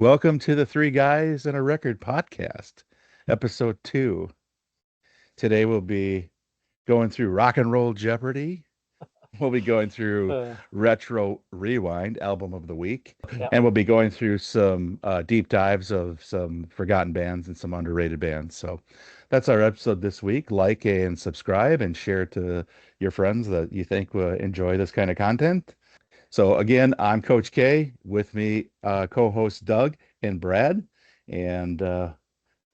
Welcome to the Three Guys and a Record podcast, episode 2. Today we'll be going through Rock and Roll Jeopardy. We'll be going through Uh, Retro Rewind, album of the week, yeah. and we'll be going through some deep dives of some forgotten bands and some underrated bands. So that's our episode this week. Like and subscribe and share to your friends that you think will enjoy this kind of content. So again, I'm Coach K. With me, co-host Doug and Brad, and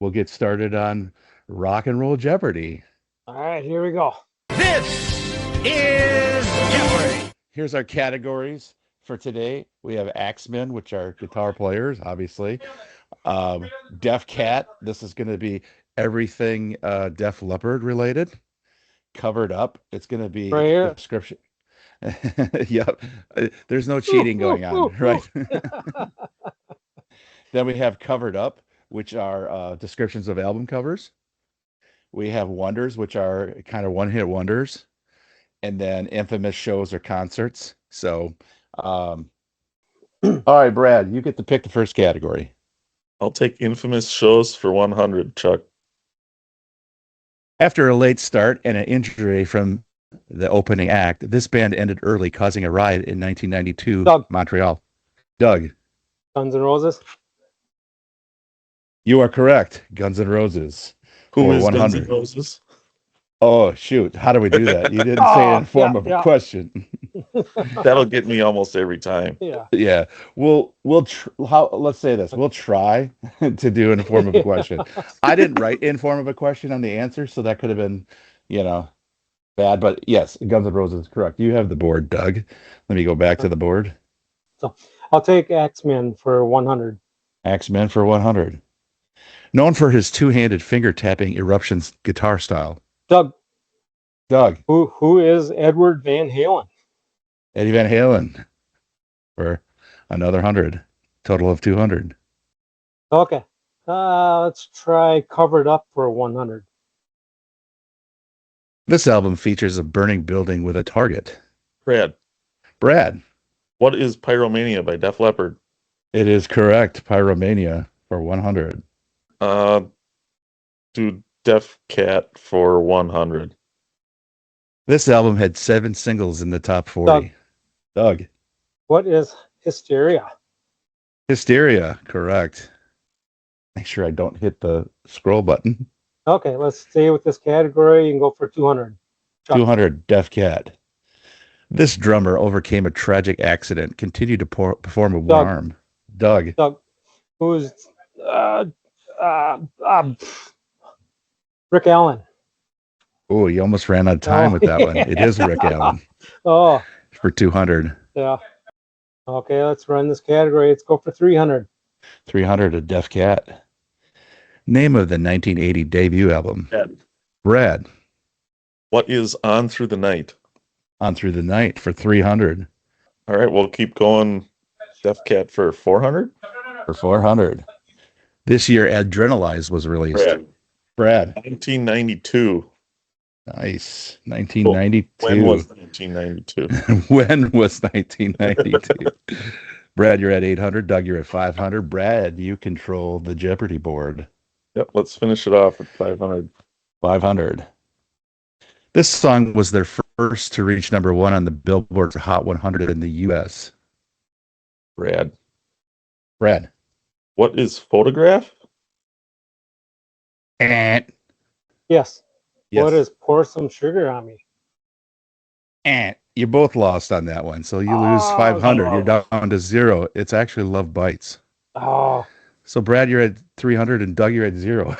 we'll get started on Rock and Roll Jeopardy. All right, here we go. This is Jeopardy! Here's our categories for today. We have Axemen, which are guitar players, obviously. Def Cat. This is going to be everything Def Leppard related. Covered Up. It's going to be Right here. description. Yep. There's no cheating going on, right? Then we have Covered Up, which are descriptions of album covers. We have Wonders, which are kind of one-hit wonders. And then infamous shows or concerts. So, all right, Brad, you get to pick the first category. I'll take infamous shows for 100, Chuck. After a late start and an injury from the opening act, this band ended early, causing a riot in 1992, Doug. Montreal. Doug, Guns N' Roses. you are correct. Guns N' Roses. Who For is Guns 100. N' Roses? Oh, shoot. How do we do that? You didn't say it in form of a yeah. question. That'll get me almost every time. Yeah. Yeah, let's say this. We'll try to do in the form of a question. I didn't write in form of a question on the answer, so that could have been, bad. But yes, Guns N' Roses is correct. You have the board, Doug. Let me go back to the board. So I'll take Axemen for 100. Axemen for 100. Known for his two-handed finger tapping Eruption's guitar style. Doug. Doug. Who is Edward Van Halen? Eddie Van Halen for another 100. Total of 200. Okay. Let's try Covered Up for 100. This album features a burning building with a target. Brad, Brad. what is Pyromania by Def Leppard? It is correct. Pyromania for 100. Do Def Cat for 100. This album had 7 singles in the top 40. Doug. What is Hysteria? Hysteria, correct. Make sure I don't hit the scroll button. Okay, let's stay with this category. You can go for 200. Chuck. 200, Def Cat. This drummer overcame a tragic accident, continued to perform with one arm. Doug. Doug. Who's Rick Allen? Oh, you almost ran out of time with that one. It is Rick Allen Oh, for 200. yeah. Okay, let's run this category. Let's go for 300. 300, a Def Cat. Name of the 1980 debut album. Brad. What is On Through the Night? On Through the Night for 300. All right, we'll keep going. Def Cat for 400? For 400. This year, Adrenalize was released. Brad. 1992. Nice. 1992. When was 1992? When was 1992? Brad, you're at 800. Doug, you're at 500. Brad, you control the Jeopardy board. Yep, let's finish it off at 500. 500. This song was their first to reach number 1 on the Billboard Hot 100 in the U.S. Brad. What is Photograph? And Yes. yes. What is Pour Some Sugar on Me? And you both lost on that one, so you lose 500. You're down to 0. It's actually Love Bites. Oh. So Brad, you're at 300, and Doug, you're at 0.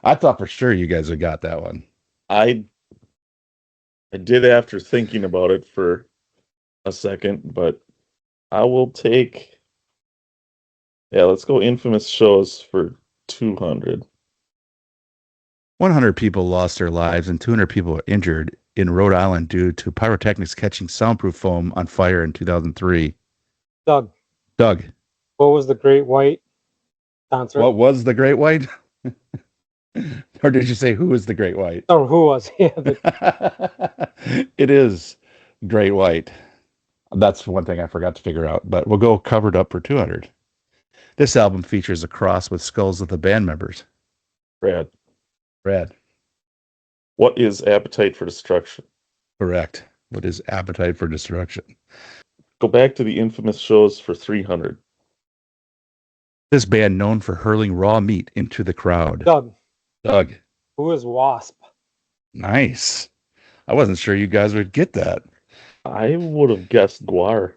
I thought for sure you guys had got that one. I did after thinking about it for a second, but I will take. Yeah, let's go infamous shows for 200. 100 people lost their lives and 200 people were injured in Rhode Island due to pyrotechnics catching soundproof foam on fire in 2003. Doug. What was the Great White concert? What was the Great White? Or did you say who was the Great White? Or who was? Yeah. It is Great White. That's one thing I forgot to figure out, but we'll go Covered Up for 200. This album features a cross with skulls of the band members. Brad. Brad. What is Appetite for Destruction? Correct. What is Appetite for Destruction? Go back to the infamous shows for 300. This band known for hurling raw meat into the crowd. Doug. Doug. Who is Wasp? Nice. I wasn't sure you guys would get that. I would have guessed Guar.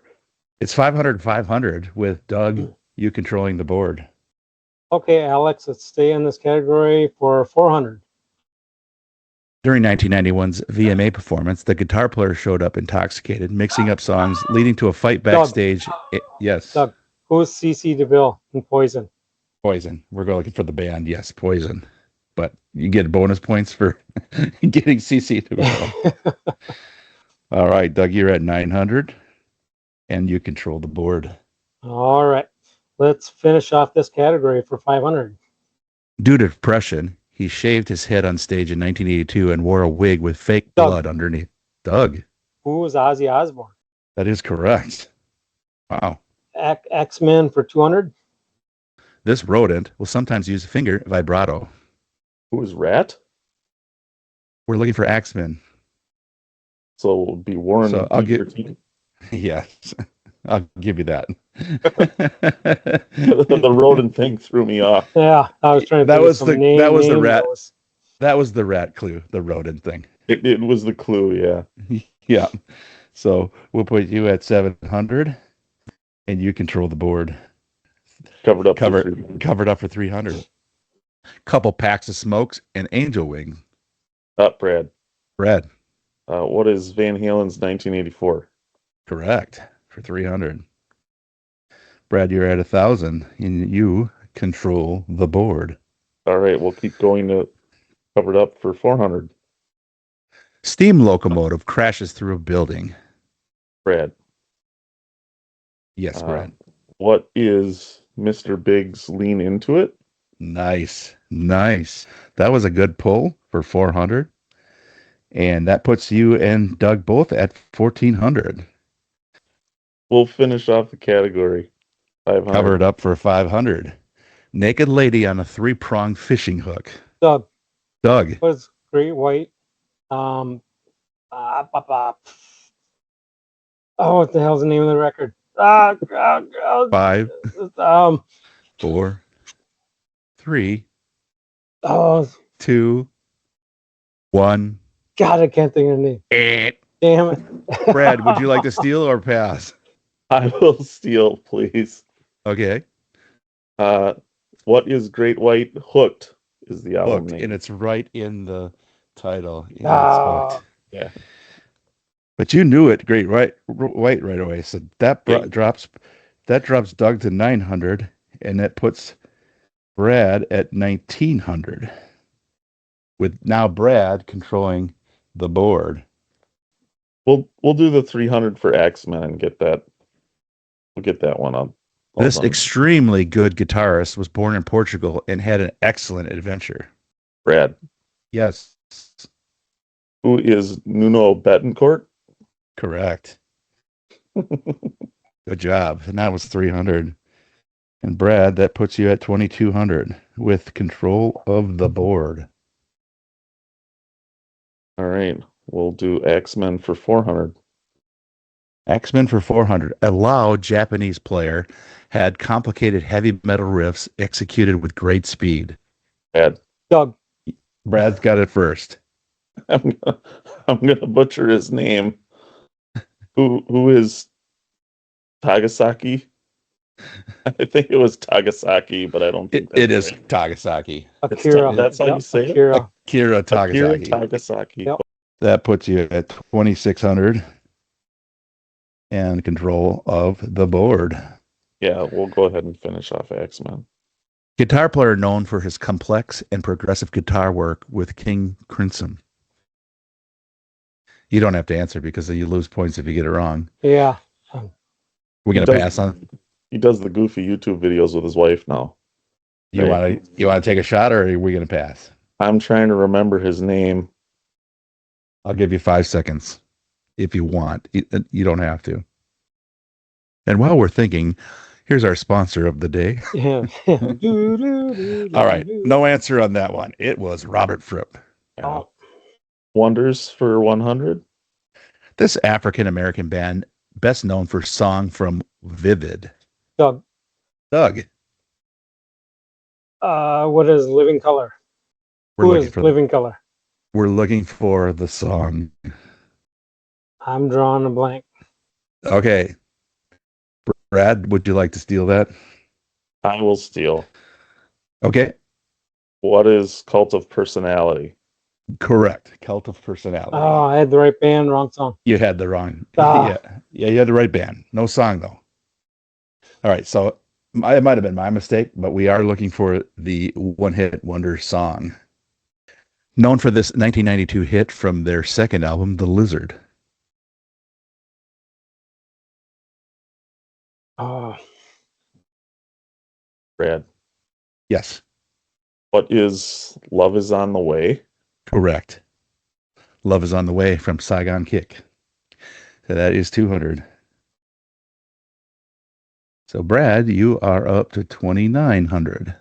It's 500 with Doug, you controlling the board. Okay, Alex, let's stay in this category for 400. During 1991's VMA performance, the guitar player showed up intoxicated, mixing up songs, leading to a fight backstage. Yes. Doug, who is CC DeVille in Poison? Poison. We're going looking for the band. Yes, Poison. But you get bonus points for getting CC DeVille. All right, Doug, you're at 900, and you control the board. All right, let's finish off this category for 500. Due to depression, he shaved his head on stage in 1982 and wore a wig with fake blood underneath. Doug. Who is Ozzy Osbourne? That is correct. Wow. X-Men for 200. This rodent will sometimes use a finger vibrato. Who is Rat? We're looking for Axemen. So it would be Warren. So I'll get. Yes, I'll give you that. The rodent thing threw me off. Yeah, I was trying to. That was the rat. Those. That was the rat clue. The rodent thing. It was the clue. Yeah. Yeah. So we'll put you at 700, and you control the board. Covered up for 300. Couple packs of smokes and angel wings. Up, Brad. Brad. What is Van Halen's 1984? Correct. For 300. Brad, you're at 1,000, and you control the board. All right, we'll keep going to Covered Up for 400. Steam locomotive crashes through a building. Brad. Yes, Brad. What is Mr. Big's Lean Into It? Nice. That was a good pull for 400. And that puts you and Doug both at 1,400. We'll finish off the category. 500. Covered Up for 500. Naked lady on a 3-pronged fishing hook. Doug. Was Great White. Oh, what the hell's the name of the record? 5, 4, 3, Oh, 2, 1. God, I can't think of the name. Damn it. Brad, would you like to steal or pass? I will steal, please. Okay. What is Great White? Hooked is the album Hooked, name. and it's right in the title. Yeah, Ah. it's Hooked. Yeah. But you knew it, Great White right away. So that drops Doug to 900, and that puts Brad at 1,900. With now Brad controlling the board. We'll do the 300 for X-Men and get that. We'll get that one on. This extremely good guitarist was born in Portugal and had an excellent adventure. Brad. Yes. Who is Nuno Betancourt? Correct. Good job. And that was 300. And Brad, that puts you at 2,200 with control of the board. All right. We'll do X-Men for 400. X-Men for 400. A loud Japanese player had complicated heavy metal riffs executed with great speed. Brad. Doug. Brad's got it first. I'm gonna butcher his name. Who is Tagasaki? I think it was Tagasaki, but I don't think it is right. Tagasaki. Akira. That's how you say Akira. it? Akira Tagasaki. Akira Tagasaki. Yep. That puts you at 2,600 and control of the board. Yeah, we'll go ahead and finish off X-Men. Guitar player known for his complex and progressive guitar work with King Crimson. You don't have to answer because you lose points if you get it wrong. Yeah. We're going to pass on. He does the goofy YouTube videos with his wife now. You want to take a shot, or are we going to pass? I'm trying to remember his name. I'll give you 5 seconds if you want. You don't have to. And while we're thinking, here's our sponsor of the day. Yeah. All right. No answer on that one. It was Robert Fripp. Oh, Wonders for 100. This African American band, best known for song from Vivid. Doug. Doug, What is Living Color? we're Who looking is for Living Color? we're looking for the song. I'm drawing a blank. Okay. Brad, would you like to steal that? I will steal. Okay. What is Cult of Personality? Correct. Cult of Personality. Oh, I had the right band, wrong song. You had the wrong. Ah. Yeah, you had the right band. No song though. All right, so it might have been my mistake, but we are looking for the one-hit wonder song. Known for this 1992 hit from their second album, The Lizard. Oh, Brad. Yes, What is Love is on the Way? correct. Love is on the Way from Saigon Kick. So that is 200. So Brad, you are up to 2,900.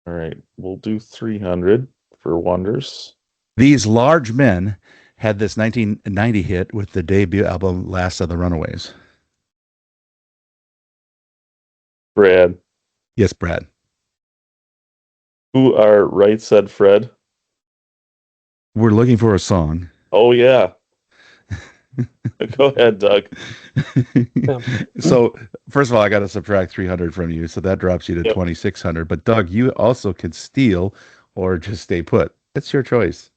All right, we'll do 300 for Wonders. These large men had this 1990 hit with the debut album Last of the Runaways. Brad. Yes, Brad. Who are Right Said Fred? We're looking for a song. Oh, yeah. Go ahead, Doug. So, first of all, I got to subtract 300 from you. So that drops you to Yep. 2,600. But, Doug, you also could steal or just stay put. It's your choice.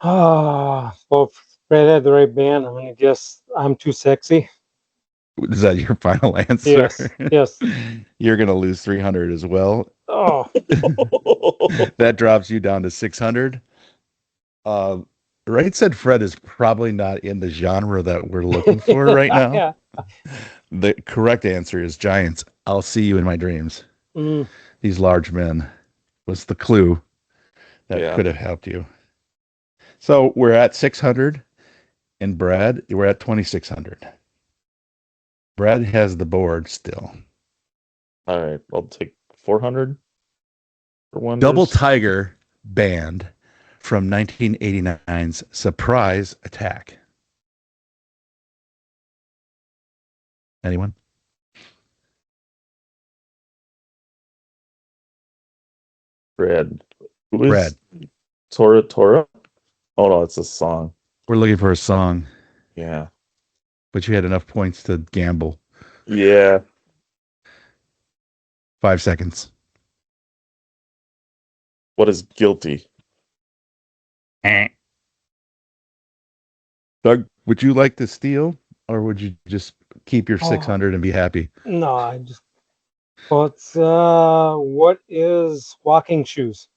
well, Fred had the right band. I'm gonna guess I'm Too Sexy. Is that your final answer? Yes, yes. You're going to lose 300 as well. Oh, That drops you down to 600. Right Said Fred is probably not in the genre that we're looking for right now. yeah. The correct answer is Giants. I'll see you in my dreams. Mm. These large men was the clue that Yeah. could have helped you. So we're at 600, and Brad, we're at 2,600. Brad has the board still. All right, I'll take 400 for Wonders. Double Tiger Band from 1989's Surprise Attack. Anyone? Brad. Who is Brad. Tora Tora? Oh, no, it's a song. We're looking for a song, Yeah. but you had enough points to gamble. Yeah. 5 seconds. What is Guilty? Doug, would you like to steal, or would you just keep your Oh. 600 and be happy? No, I just. Well, it's what is Walking Shoes?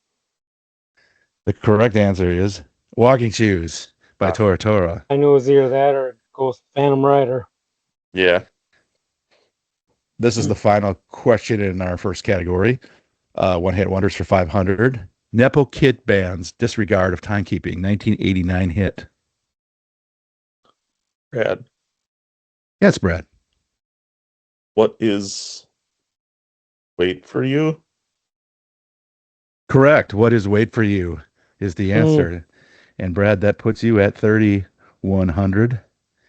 The correct answer is Walking Shoes by Ah. Tora Tora. I knew it was either that or Ghost Phantom Rider. Yeah. This is the final question in our first category. One hit wonders for 500. Nepo Kid Band's Disregard of Timekeeping, 1989 hit. Brad. Yes, Brad. What is Wait for You? Correct. What is Wait for You is the answer. And Brad, that puts you at 3,100.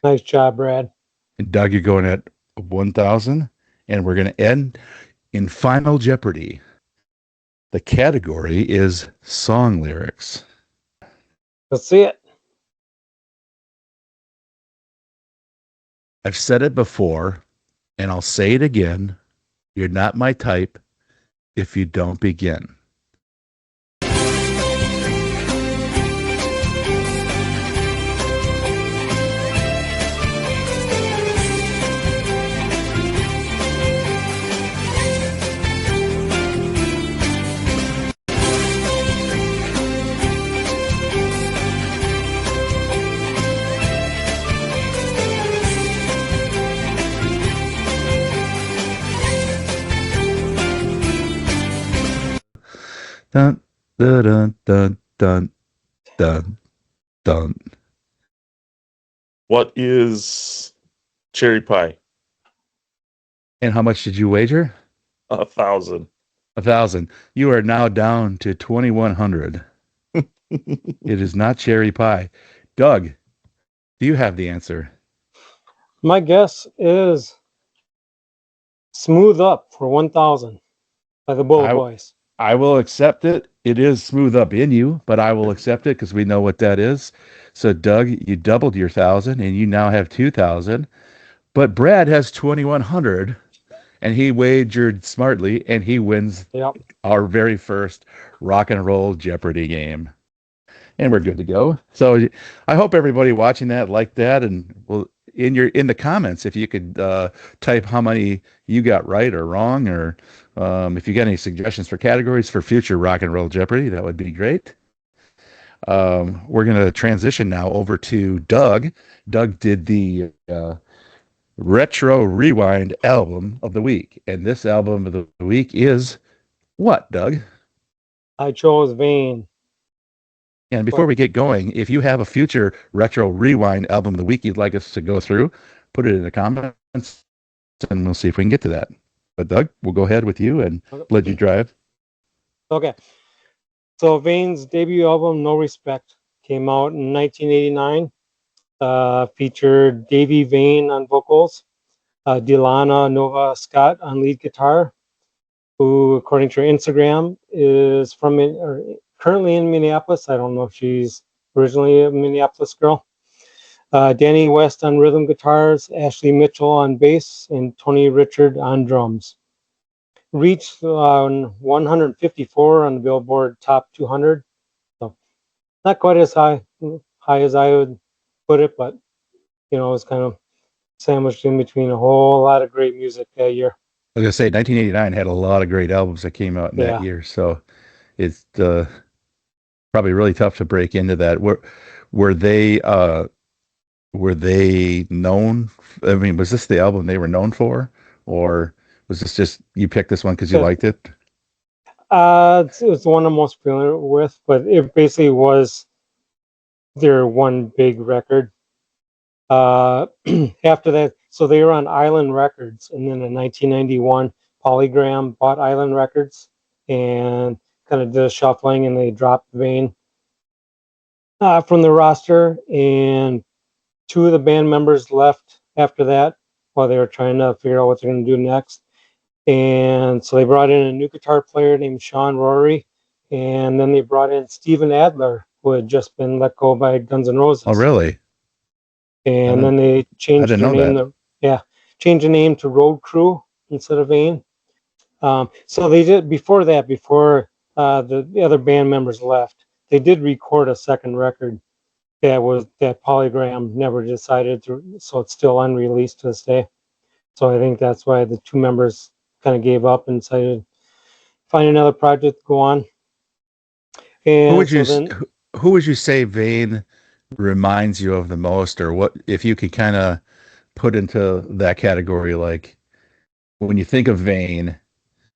Nice job, Brad. And Doug, you're going at 1,000. And we're going to end in Final Jeopardy. The category is song lyrics. Let's see it. I've said it before, and I'll say it again. You're not my type if you don't begin. Dun, dun, dun, dun, dun, dun, dun. What is Cherry pie. And how much did you wager? 1,000. 1,000. You are now down to 2,100. It is not cherry pie. Doug, do you have the answer? My guess is Smooth Up for 1,000 by the Bullet I Boys. I will accept it. It is smooth up in you, but I will accept it because we know what that is. So, Doug, you doubled your 1,000 and you now have 2,000. But Brad has 2,100 and he wagered smartly and he wins Yep. our very first rock and roll Jeopardy game. And we're good to go. So I hope everybody watching that liked that, and well, in the comments, if you could type how many you got right or wrong, or if you got any suggestions for categories for future Rock and Roll Jeopardy, that would be great. We're going to transition now over to Doug. Doug did the Retro Rewind album of the week, and this album of the week is what, Doug? I chose Vane. And before we get going, if you have a future Retro Rewind album of the week you'd like us to go through, put it in the comments and we'll see if we can get to that. But Doug, we'll go ahead with you and let you drive. Okay. So Vane's debut album, No Respect, came out in 1989. Featured Davey Vane on vocals, Delana Nova Scott on lead guitar, who, according to her Instagram, is currently in Minneapolis. I don't know if she's originally a Minneapolis girl. Danny West on rhythm guitars, Ashley Mitchell on bass, and Tony Richard on drums. Reached 154 on the Billboard Top 200. So not quite as high as I would put it, but it was kind of sandwiched in between a whole lot of great music that year. I was gonna say 1989 had a lot of great albums that came out in that year, so it's probably really tough to break into that. Were they known? I mean, was this the album they were known for, or was this just you picked this one because you liked it? It was the one I'm most familiar with, but it basically was their one big record. After that, so they were on Island Records, and then in 1991, Polygram bought Island Records and kind of did a shuffling, and they dropped Vane from the roster, and two of the band members left after that while they were trying to figure out what they're going to do next. And so they brought in a new guitar player named Sean Rory, and then they brought in Steven Adler, who had just been let go by Guns N' Roses. Oh, really? And then they changed their name. Changed the name to Road Crew instead of Vane. So they did before the other band members left. They did record a second record that Polygram never decided to, so it's still unreleased to this day. So I think that's why the two members kind of gave up and decided to find another project to go on. And who would you say Vane reminds you of the most, or what if you could kind of put into that category, like when you think of Vane,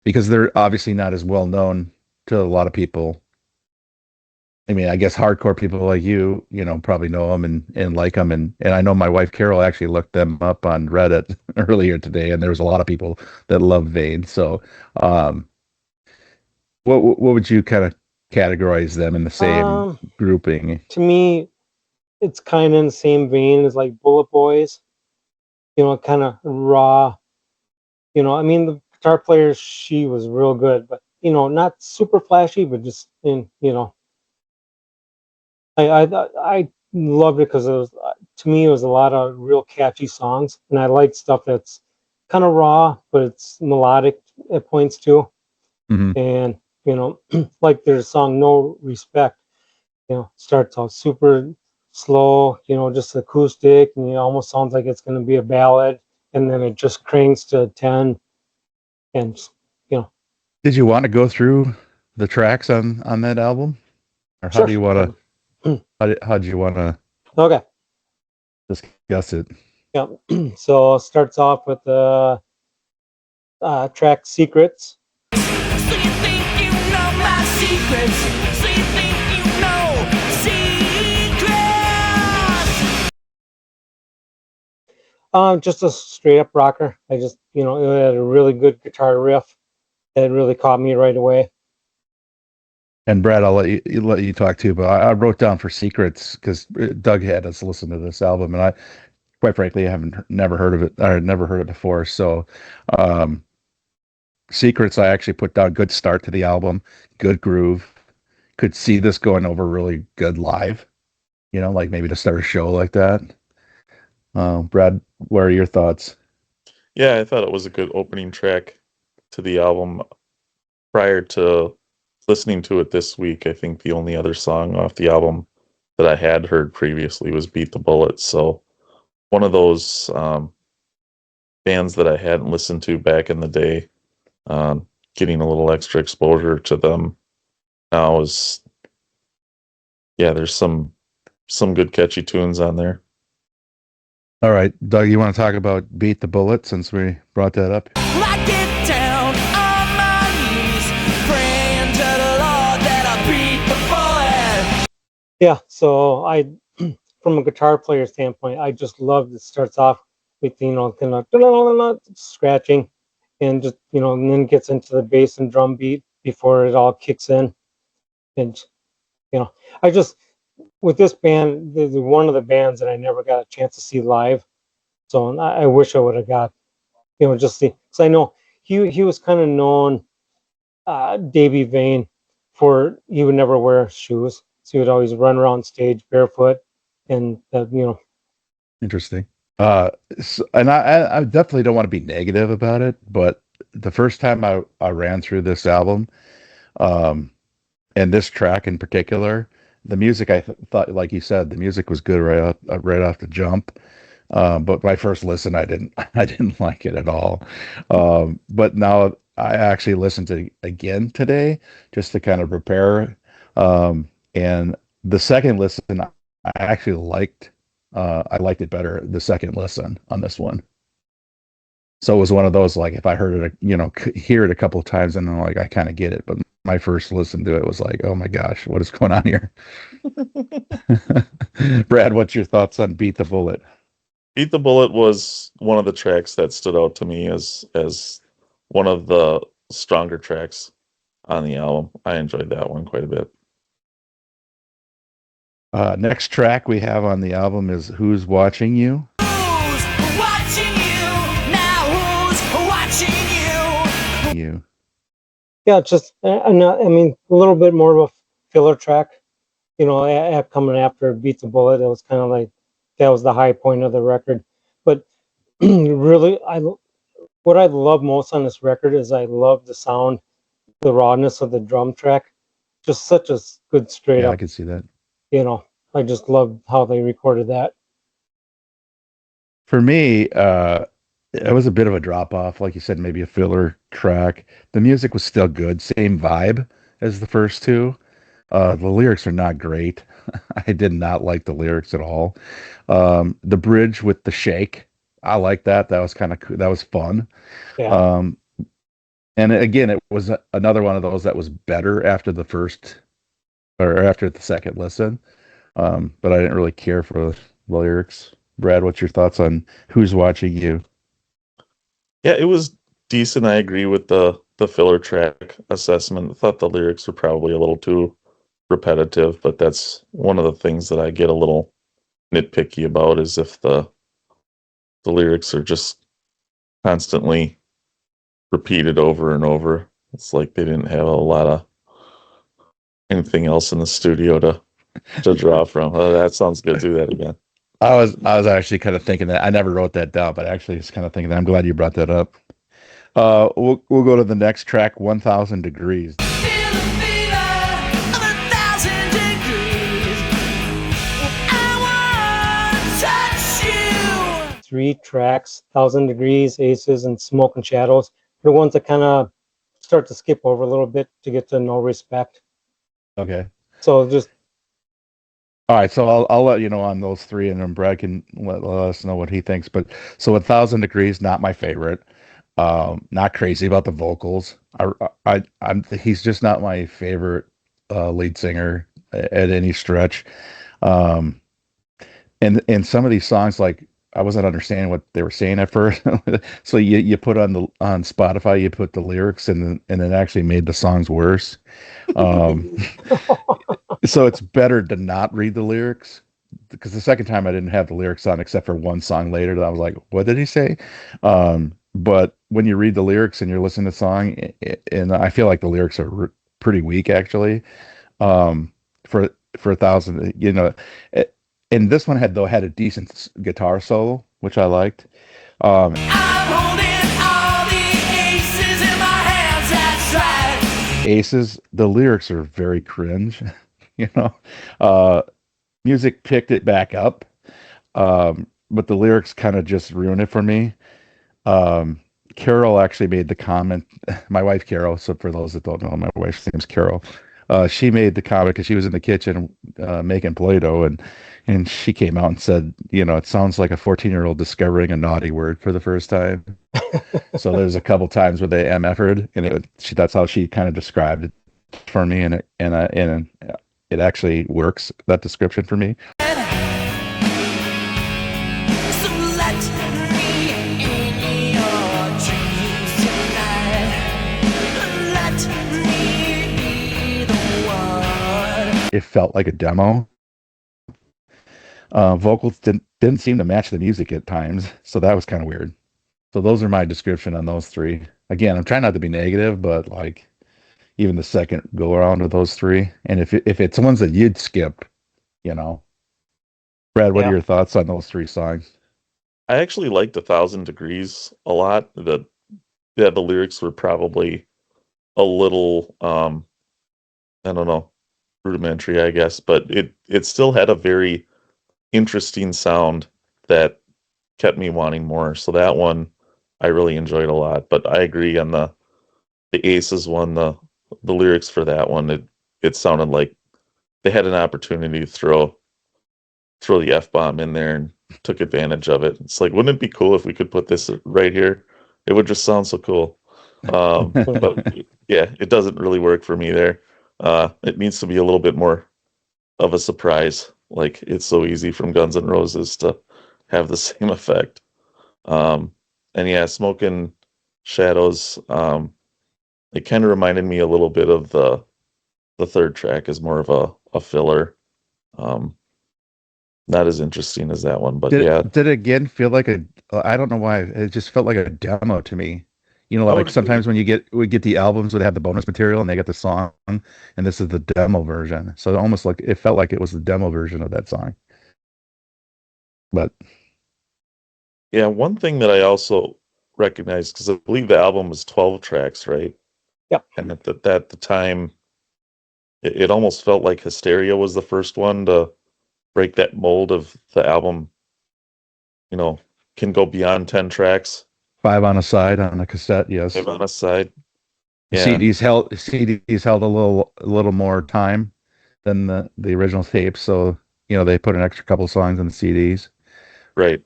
because they're obviously not as well known to a lot of people. I mean, I guess hardcore people like you probably know them and like them, and I know my wife Carol actually looked them up on Reddit earlier today, and there was a lot of people that love Vane. So what would you kind of categorize them in the same grouping? To me, it's kind of in the same vein as like Bullet Boys, kind of raw. I mean, the guitar player, she was real good, but not super flashy, but just I loved it because to me it was a lot of real catchy songs, and I like stuff that's kind of raw, but it's melodic at points too. Mm-hmm. And like their song "No Respect," starts off super slow, just acoustic, and it almost sounds like it's going to be a ballad, and then it just cranks to 10, and Did you want to go through the tracks on that album, or how sure. do you want to? How do you want to? Discuss it? Yeah. So it starts off with the track "Secrets." So you think you know my secrets? So you think you know secrets? Just a straight up rocker. I just, it had a really good guitar riff that really caught me right away. And Brad, I'll let you talk too, but I wrote down for secrets because Doug had us listen to this album, and I, quite frankly, I haven't never heard of it. I never heard it before. So, um, secrets, I actually put down good start to the album, good groove. Could see this going over really good live. Like maybe to start a show like that. Brad, what are your thoughts? Yeah, I thought it was a good opening track to the album. Prior to listening to it this week, I think the only other song off the album that I had heard previously was Beat the Bullet. So one of those bands that I hadn't listened to back in the day, getting a little extra exposure to them now is, yeah, there's some good catchy tunes on there. All right, Doug, you want to talk about Beat the Bullet since we brought that up? I get down on my knees, praying to the Lord that I beat the bullet. Yeah, so from a guitar player standpoint, I just love it starts off with, kind of scratching and just, and then gets into the bass and drum beat before it all kicks in. And, I just, with this band, they're one of the bands that I never got a chance to see live. So I wish I would have got, just see, because I know he was kind of known, Davy Vane, for he would never wear shoes. So he would always run around stage barefoot. And, Interesting. And I definitely don't want to be negative about it, but the first time I ran through this album, um, and this track in particular, the music thought, like you said, the music was good right off the jump. But my first listen, I didn't like it at all. But now I actually listened to it again today just to kind of prepare. And the second listen, I actually liked. I liked it better the second listen on this one. So it was one of those like if I heard it, hear it a couple of times and then like I kind of get it, but my first listen to it was like, oh my gosh, what is going on here? Brad, what's your thoughts on Beat the Bullet? Beat the Bullet was one of the tracks that stood out to me as one of the stronger tracks on the album. I enjoyed that one quite a bit. Next track we have on the album is Who's Watching You? Who's watching you? Now who's watching you? You. yeah, just, I mean, a little bit more of a filler track, coming after Beat the Bullet. It was kind of like, that was the high point of the record. But really, what I love most on this record is I love the sound, the rawness of the drum track. Just such a good straight Yeah, up, I can see that. I just love how they recorded that. For me, it was a bit of a drop off, like you said, maybe a filler track. The music was still good, same vibe as the first two. The lyrics are not great. I did not like the lyrics at all. The bridge with the shake, I like that. That was kind of cool. That was fun. Yeah. And again, it was another one of those that was better after the first or after the second listen. But I didn't really care for the lyrics. Brad, what's your thoughts on Who's Watching You? Yeah, it was decent. I agree with the filler track assessment. I thought the lyrics were probably a little too repetitive, but that's one of the things that I get a little nitpicky about is if the lyrics are just constantly repeated over and over. It's like they didn't have a lot of anything else in the studio to draw from. Oh, that sounds good. Do that again. I was actually kind of thinking that I never wrote that down, but actually just kind of thinking that I'm glad you brought that up. We'll go to the next track, 1,000 Degrees. Feel the fever of 1,000 degrees. I want to touch you. 3 tracks, 1,000 Degrees, Aces, and Smoke and Shadows. The ones that kind of start to skip over a little bit to get to No Respect. Okay. So just, All right, so I'll let you know on those three, and then Brad can let us know what he thinks. But so 1,000 Degrees, not my favorite. Not crazy about the vocals. He's just not my favorite lead singer at any stretch. And some of these songs, like I wasn't understanding what they were saying at first. So you put on Spotify, you put the lyrics and it actually made the songs worse. Um, so it's better to not read the lyrics because the second time I didn't have the lyrics on except for one song later that I was like, what did he say? But when you read the lyrics and you're listening to the song, and I feel like the lyrics are pretty weak actually. Um, for 1,000, and this one had a decent guitar solo, which I liked. Um, I'm holding all the aces in my hands, that's right. Aces, the lyrics are very cringe, you know. Uh, Music picked it back up, but the lyrics kind of just ruined it for me. Um, Carol actually made the comment. My wife Carol. So for those that don't know, my wife's name's Carol. She made the comment because she was in the kitchen making Play-Doh, and she came out and said, it sounds like a 14-year-old discovering a naughty word for the first time. So there's a couple times where they MF'd, and that's how she kind of described it for me, and it actually works, that description for me. So let me in your dreams tonight. Let me be the one. It felt like a demo. Vocals didn't seem to match the music at times, so that was kind of weird. So those are my description on those three. Again, I'm trying not to be negative, but like even the second go around of those three, and if it's ones that you'd skip, you know, Brad, what are Yeah. your thoughts on those three songs? I actually liked 1,000 Degrees a lot. The lyrics were probably a little I don't know, rudimentary, I guess, but it still had a very interesting sound that kept me wanting more. So that one I really enjoyed a lot. But I agree on the Aces one, the lyrics for that one, it sounded like they had an opportunity to throw the F-bomb in there and took advantage of it. It's like, wouldn't it be cool if we could put this right here? It would just sound so cool. But yeah, it doesn't really work for me there. It needs to be a little bit more of a surprise. Like It's So Easy from Guns N' Roses to have the same effect. And yeah, Smoke and Shadows, it kind of reminded me a little bit of the third track as more of a filler. Not as interesting as that one, but yeah. Did it again feel like I don't know why, it just felt like a demo to me. I Like would agree. sometimes when we get the albums where they have the bonus material and they get the song, and this is the demo version. So almost like it felt like it was the demo version of that song. But Yeah, one thing that I also recognized, because I believe the album was 12 tracks, right? Yep. And at the time, it almost felt like Hysteria was the first one to break that mold of the album, you know, can go beyond 10 tracks, 5 on a side on a cassette, yes. live on a side. The Yeah, CDs held a little more time than the original tapes, so they put an extra couple songs on the CDs. right.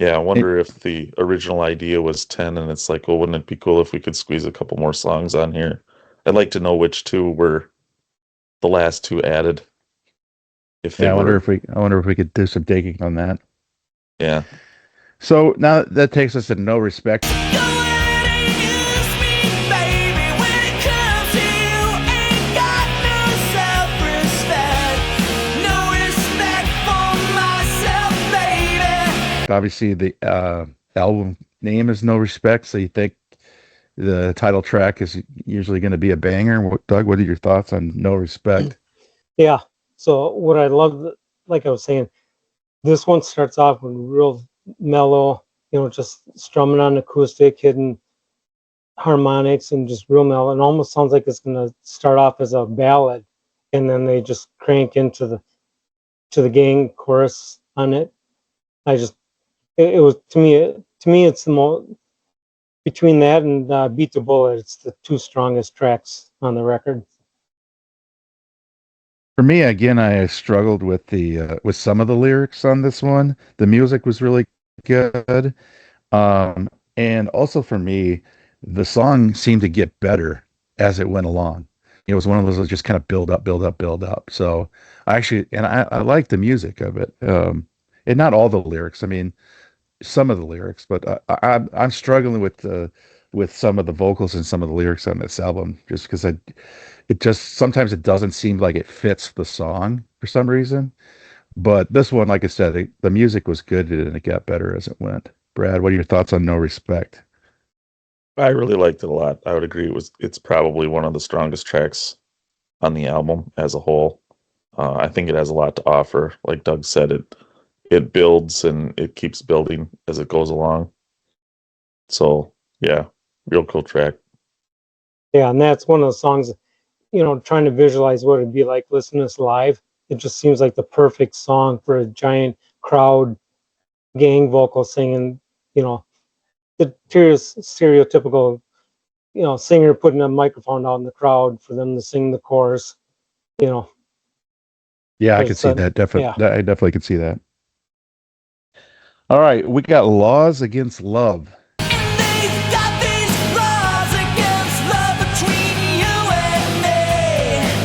Yeah, I It, wonder if the original idea was 10 and it's like, well, wouldn't it be cool if we could squeeze a couple more songs on here? I'd like to know which two were the last two added. If they yeah, were, I wonder if we could do some digging on that. yeah. So now that takes us to No Respect. Go ahead and use me, baby. When it comes to you, ain't got no self-respect. No respect for myself, baby. Obviously, the album name is No Respect, so you think the title track is usually going to be a banger. Doug, what are your thoughts on No Respect? Yeah. So what I love, like I was saying, this one starts off with real mellow, just strumming on acoustic, hidden harmonics, and just real mellow. And almost sounds like it's gonna start off as a ballad, and then they just crank into the gang chorus on it. It was to me it's the most between that and Beat the Bullet. It's the two strongest tracks on the record. For me, again, I struggled with the with some of the lyrics on this one. The music was really good, and also for me, the song seemed to get better as it went along. It was one of those that just kind of build up, build up, build up. So I actually, and I like the music of it. and not all the lyrics. I mean, some of the lyrics, but I'm struggling with some of the vocals and some of the lyrics on this album, just because it just sometimes it doesn't seem like it fits the song for some reason. But this one, like I said, the music was good and it got better as it went. Brad, what are your thoughts on No Respect? I really liked it a lot. I would agree. It's probably one of the strongest tracks on the album as a whole. I think it has a lot to offer. Like Doug said, it builds and it keeps building as it goes along. So yeah, real cool track. Yeah, and that's one of the songs, trying to visualize what it'd be like listening to this live. It just seems like the perfect song for a giant crowd, gang vocal singing, the stereotypical, singer putting a microphone out in the crowd for them to sing the chorus, you know. Yeah, I could see that. Yeah. I definitely could see that. All right, we got Laws Against Love. And they've got these laws against love between you and me.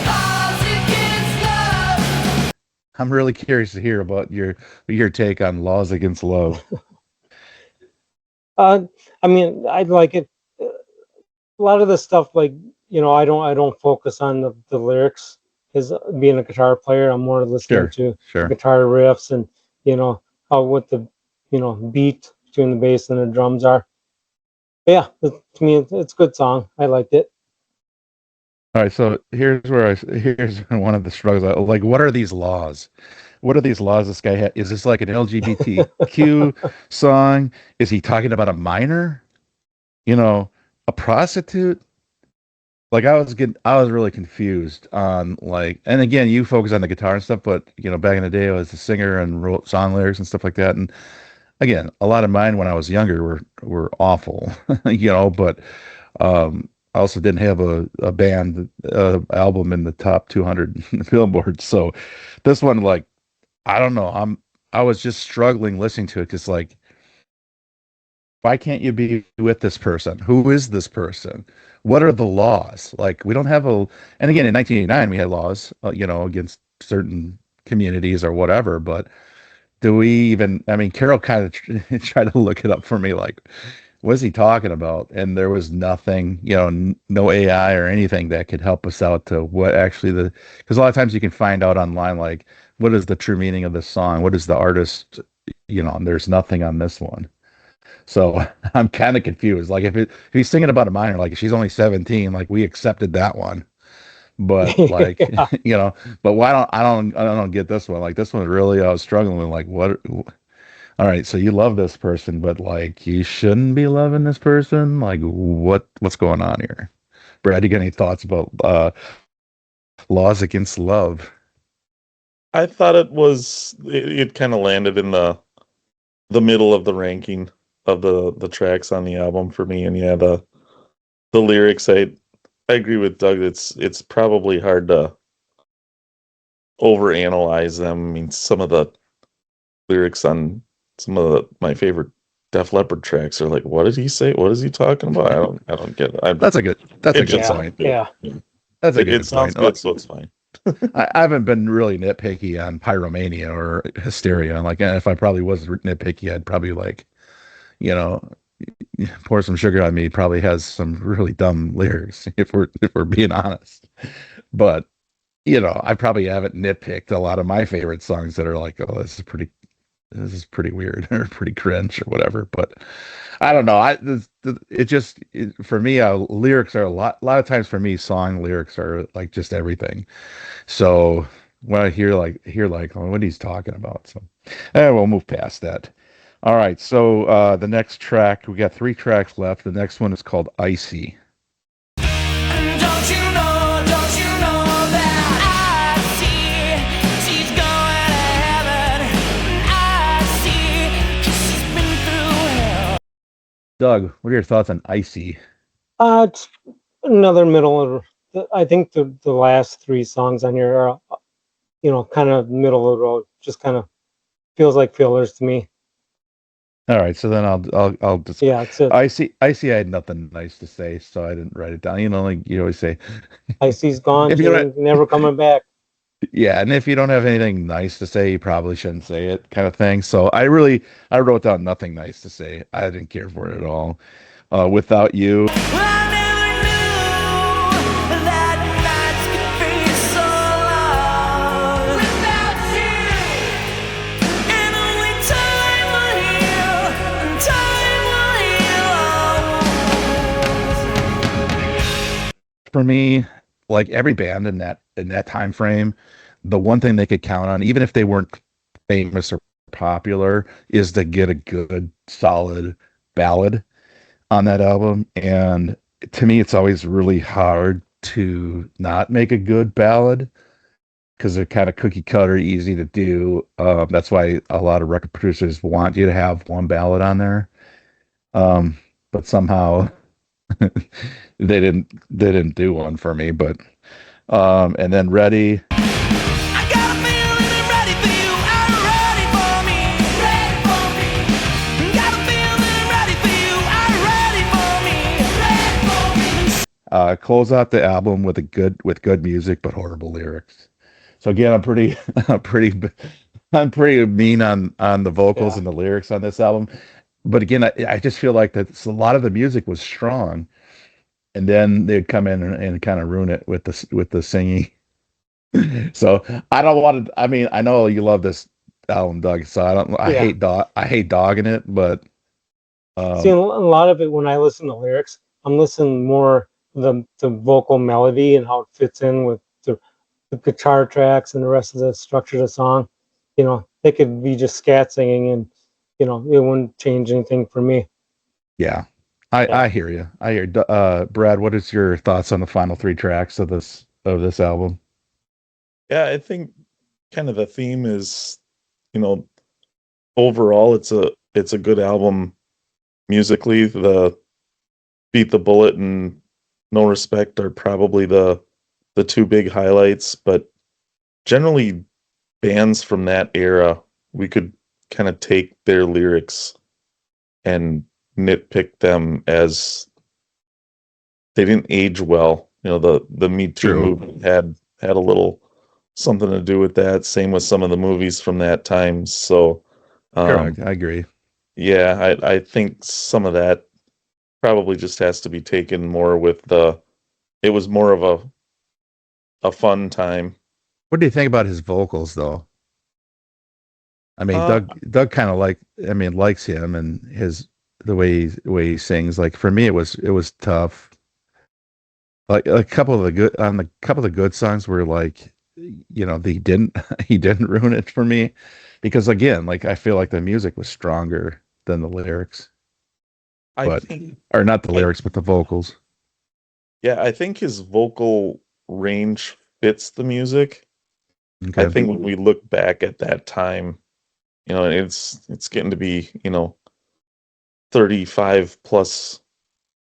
Laws against love. I'm really curious to hear about your take on Laws Against Love. I mean, I like it. A lot of the stuff, like, I don't focus on the lyrics. Because being a guitar player, I'm more listening to Sure. guitar riffs and how what the beat between the bass and the drums are. But yeah, to me, it's a good song. I liked it. All right, so here's one of the struggles. Like, what are these laws? What are these laws this guy had? Is this like an LGBTQ song? Is he talking about a minor? A prostitute? Like I was really confused on like, and again, you focus on the guitar and stuff, but back in the day, I was a singer and wrote song lyrics and stuff like that. And again, a lot of mine when I was younger were awful, but I also didn't have a band album in the top 200 Billboard. So this one, like, I don't know, I was just struggling listening to it because like, why can't you be with this person? Who is this person? What are the laws? Like, we don't have and again, in 1989, we had laws, against certain communities or whatever, but do we even, I mean, Carol kind of tried to look it up for me, like, what is he talking about? And there was nothing, no AI or anything that could help us out to what actually because a lot of times you can find out online, like, what is the true meaning of this song? What is the artist, and there's nothing on this one. So I'm kind of confused. Like if he's singing about a minor, like she's only 17, like we accepted that one. But like, Yeah. but I don't get this one. Like this one really, I was struggling with like, what, all right. So you love this person, but like you shouldn't be loving this person. Like what's going on here? Brad, you got any thoughts about, Laws Against Love? I thought it kind of landed in the middle of the ranking of the tracks on the album for me. And yeah, the lyrics, I agree with Doug. It's probably hard to overanalyze them. I mean, some of the lyrics on some of my favorite Def Leppard tracks are like, what did he say? What is he talking about? I don't get it. That's a good Yeah. point. Yeah. That's a good It sounds point. good, so it's fine. I haven't been really nitpicky on Pyromania or Hysteria. Like, if I probably was nitpicky, I'd probably like, you know, pour some sugar on me. Probably has some really dumb lyrics if we're being honest. But I probably haven't nitpicked a lot of my favorite songs that are like, oh, this is pretty weird or pretty cringe or whatever. But I don't know. For me, lyrics are a lot of times for me, song lyrics are like just everything. So when I hear like oh, what he's talking about. So we'll move past that. All right. So the next track, we got 3 tracks left. The next one is called Icy. And don't you know that I see she's going to heaven. I see 'cause she's been through hell. Doug, what are your thoughts on Icy? It's another I think the last 3 songs on here are, kind of middle of the road. Just kind of feels like fillers to me. All right, so then I'll just Yeah, it's it. I see I had nothing nice to say, so I didn't write it down. Like you always say, Icy's gone. if She's you don't never coming back. Yeah, and if you don't have anything nice to say, you probably shouldn't say it, kind of thing. So I wrote down nothing nice to say. I didn't care for it at all. Without you, Well, I never knew that nights could be so long without you. And only time will heal, and time will heal our wounds. for me, like every band in that time frame, the one thing they could count on, even if they weren't famous or popular, is to get a good, solid ballad on that album. And to me, it's always really hard to not make a good ballad because they're kind of cookie cutter, easy to do. That's why a lot of record producers want you to have one ballad on there. Um, but somehow they didn't do one for me. But and then Ready, I got a feeling I'm ready for you. Are you ready for me? Ready for me. Got a feeling I'm ready for you. Are you ready for me? Ready for me. close out the album with good music but horrible lyrics. So again, I'm pretty I'm pretty mean on the vocals Yeah. and the lyrics on this album. But again, I just feel like that a lot of the music was strong, and then they'd come in and kind of ruin it with the singing. So I don't want to. I mean, I know you love this album, Doug. So I don't. I Yeah. hate dog. I hate dogging it, but See, a um, lot of it when I listen to lyrics, I'm listening more the vocal melody and how it fits in with the guitar tracks and the rest of the structure of the song. They could be just scat singing and it wouldn't change anything for me. yeah, I Yeah. I hear you. I hear. Brad, what is your thoughts on the final three tracks of this album? Yeah, I think kind of the theme is, you know, overall it's a good album musically. The Beat the Bullet and No Respect are probably the two big highlights, but generally bands from that era, we could kind of take their lyrics and nitpick them as they didn't age well. The Me Too True. movement had a little something to do with that. Same with some of the movies from that time. So, Correct. um, I agree. yeah, I think some of that probably just has to be taken more with the. It was more of a fun time. What do you think about his vocals, though? I mean, Uh, Doug kind of likes him and the way he sings. Like for me, it was tough. Like a couple of the good songs were like, he didn't he didn't ruin it for me because again, like I feel like the music was stronger than the lyrics, I but think, or not the I, lyrics, but the vocals. yeah, I think his vocal range fits the music. I Okay. think when we look back at that time, it's getting to be, 35 plus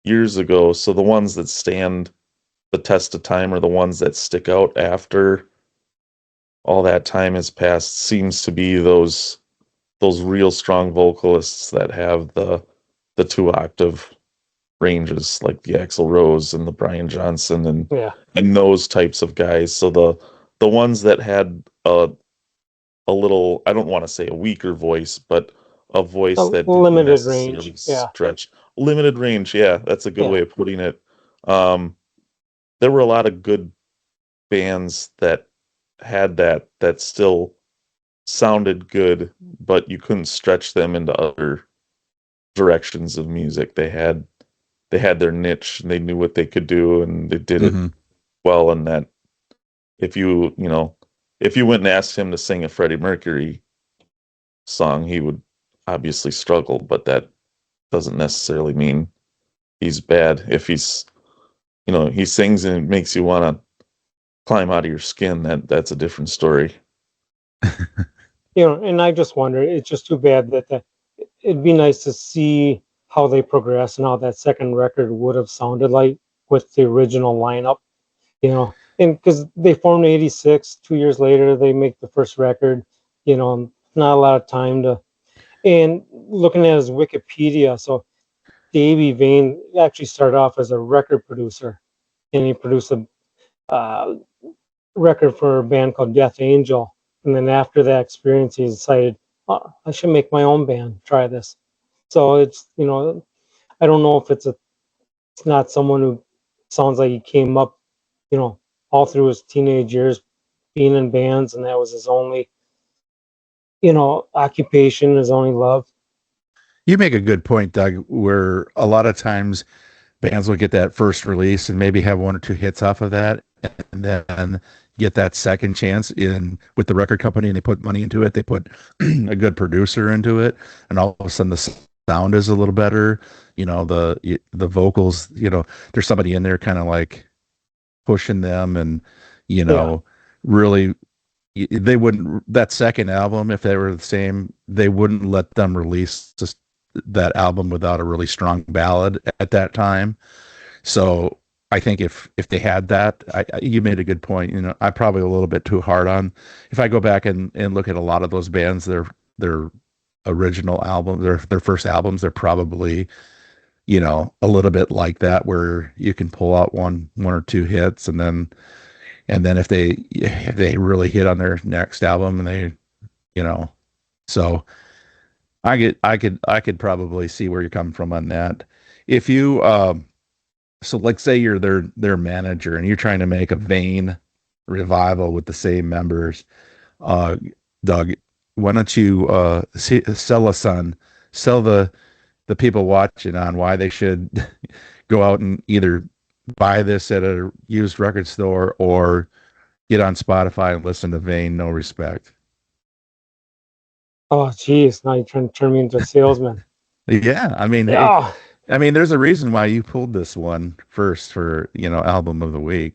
years ago. So the ones that stand the test of time are the ones that stick out after all that time has passed. Seems to be those real strong vocalists that have the two octave ranges, like the Axl Rose and the Brian Johnson Yeah. and those types of guys. So the ones that had a little, I don't want to say a weaker voice, but a A voice that didn't limited necessarily range. Yeah. stretch. Limited range, yeah, that's a good Yeah. way of putting it. Um, there were a lot of good bands that had that still sounded good, but you couldn't stretch them into other directions of music. They had their niche and they knew what they could do and they did it Hmm. well. And that if you went and asked him to sing a Freddie Mercury song, he would obviously struggle, but that doesn't necessarily mean he's bad. If he sings and it makes you want to climb out of your skin, that's a different story. And I just wonder, it's just too bad that it'd be nice to see how they progress and how that second record would have sounded like with the original lineup, and because they formed in 86, 2 years later, they make the first record, not a lot of time and looking at his Wikipedia, so Davey Vane actually started off as a record producer and he produced uh, record for a band called Death Angel. And then after that experience, he decided, oh, I should make my own band, try this. So it's, I don't know if it's not someone who sounds like he came up, all through his teenage years being in bands, and that was his only, occupation, his only love. You make a good point, Doug, where a lot of times bands will get that first release and maybe have one or two hits off of that, and then get that second chance in with the record company, and they put money into it. They put a good producer into it, and all of a sudden the sound is a little better. The vocals, there's somebody in there kind of like pushing them, and Yeah. really they wouldn't, that second album, if they were the same, they wouldn't let them release just that album without a really strong ballad at that time. So I think if they had that, you made a good point. I'm probably a little bit too hard on. If I go back and look at a lot of those bands, their original albums, their first albums, they're probably a little bit like that, where you can pull out one or two hits, and then if they really hit on their next album, and you know, so I could probably see where you're coming from on that. If you so like say you're their manager and you're trying to make a Vane revival with the same members, uh, Doug, why don't you sell us on sell the people watching on why they should go out and either buy this at a used record store or get on Spotify and listen to Vane No Respect. Oh, geez. Now you're trying to turn me into a salesman. Yeah, I mean, hey, Yeah. there's a reason why you pulled this one first for, album of the week.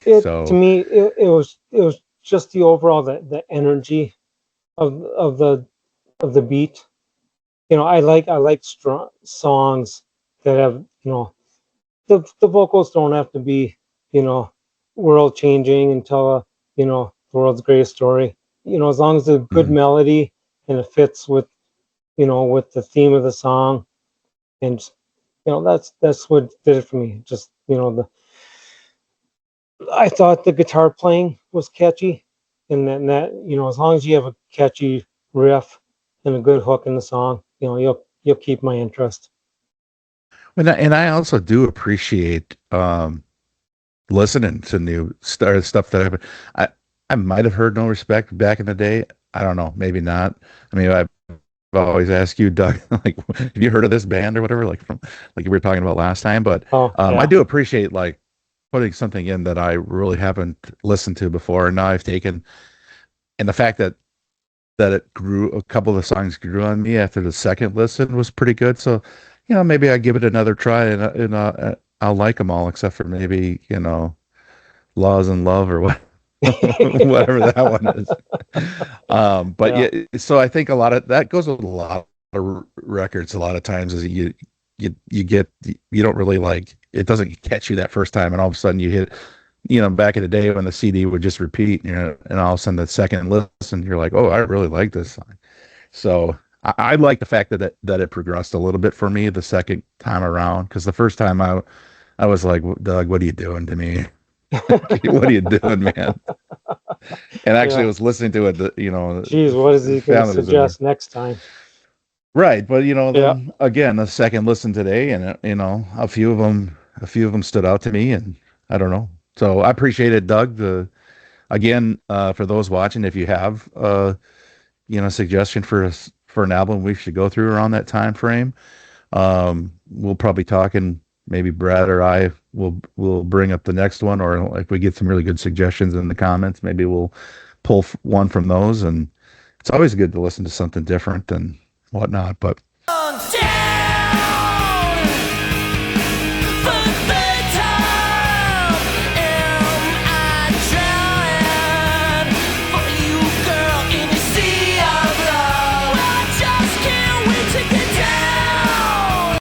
To So, me, it was just the overall, the energy of the beat. I like strong songs that have, the vocals don't have to be, world changing and tell the world's greatest story. As long as it's a good mhm. melody and it fits with the theme of the song, and that's what did it for me. Just I thought the guitar playing was catchy, and then as long as you have a catchy riff and a good hook in the song, you'll keep my interest. And I also do appreciate listening to new stuff that I might have heard No Respect back in the day. I don't know, maybe not. I mean, I've always asked you, Doug, like, have you heard of this band or whatever, like from like we were talking about last time? But Oh I yeah. do appreciate like putting something in that I really haven't listened to before, and now I've taken, and the fact that it grew, a couple of the songs grew on me after the second listen was pretty good. So, maybe I give it another try, and I'll like them all except for maybe Laws and Love or what. Whatever that one is. But Yeah. yeah, so I think a lot of that goes with a lot of records. A lot of times is you get, you don't really like, it doesn't catch you that first time, and all of a sudden you hit, back in the day when the CD would just repeat, and all of a sudden the second listen you're like, oh, I really like this song. So I like the fact that it progressed a little bit for me the second time around, because the first time I was like, Doug, what are you doing to me? What are you doing, man? And actually, I Yeah. was listening to it, Geez, what is he going to found it was in there. suggest next time? Right, but Yeah. then again, the second listen today, and a few of them stood out to me, and I don't know. So I appreciate it, Doug. Again, for those watching, if you have suggestion for an album we should go through around that time frame, we'll probably talk, and maybe Brad or I will bring up the next one, or if we get some really good suggestions in the comments, maybe we'll pull one from those. And it's always good to listen to something different and whatnot. But On down for the third time. Am I drowning for you, girl, in the sea of love? I just can't wait to get down.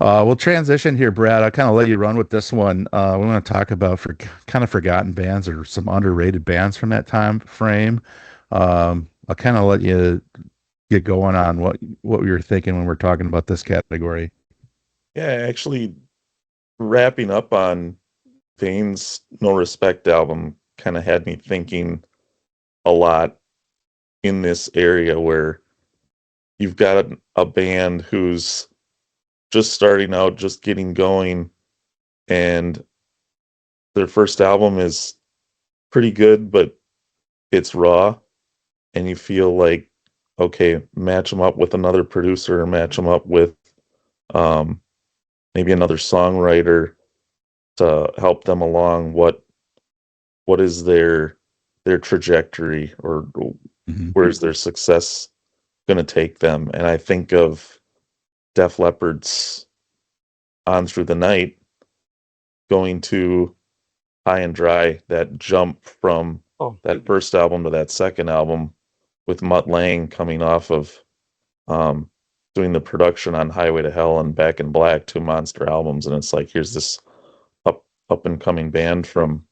we'll transition here, Brad. I'll kind of let you run with this one. We want to talk about for kind of forgotten bands or some underrated bands from that time frame. I'll kind of let you get going on what we were thinking when we're talking about this category. Yeah, actually wrapping up on Vane's No Respect album kind of had me thinking a lot in this area where you've got a band who's just starting out, just getting going, and their first album is pretty good, but it's raw, and you feel like, okay, match them up with another producer, or match them up with um, maybe another songwriter to help them along. What is their trajectory, or Mhm. where's their success going to take them? And I think of Def Leppard's On Through the Night going to High and Dry, that jump from Oh, that first album to that second album, with Mutt Lange coming off of um, doing the production on Highway to Hell and Back in Black, two monster albums. And it's like, here's this up and coming band from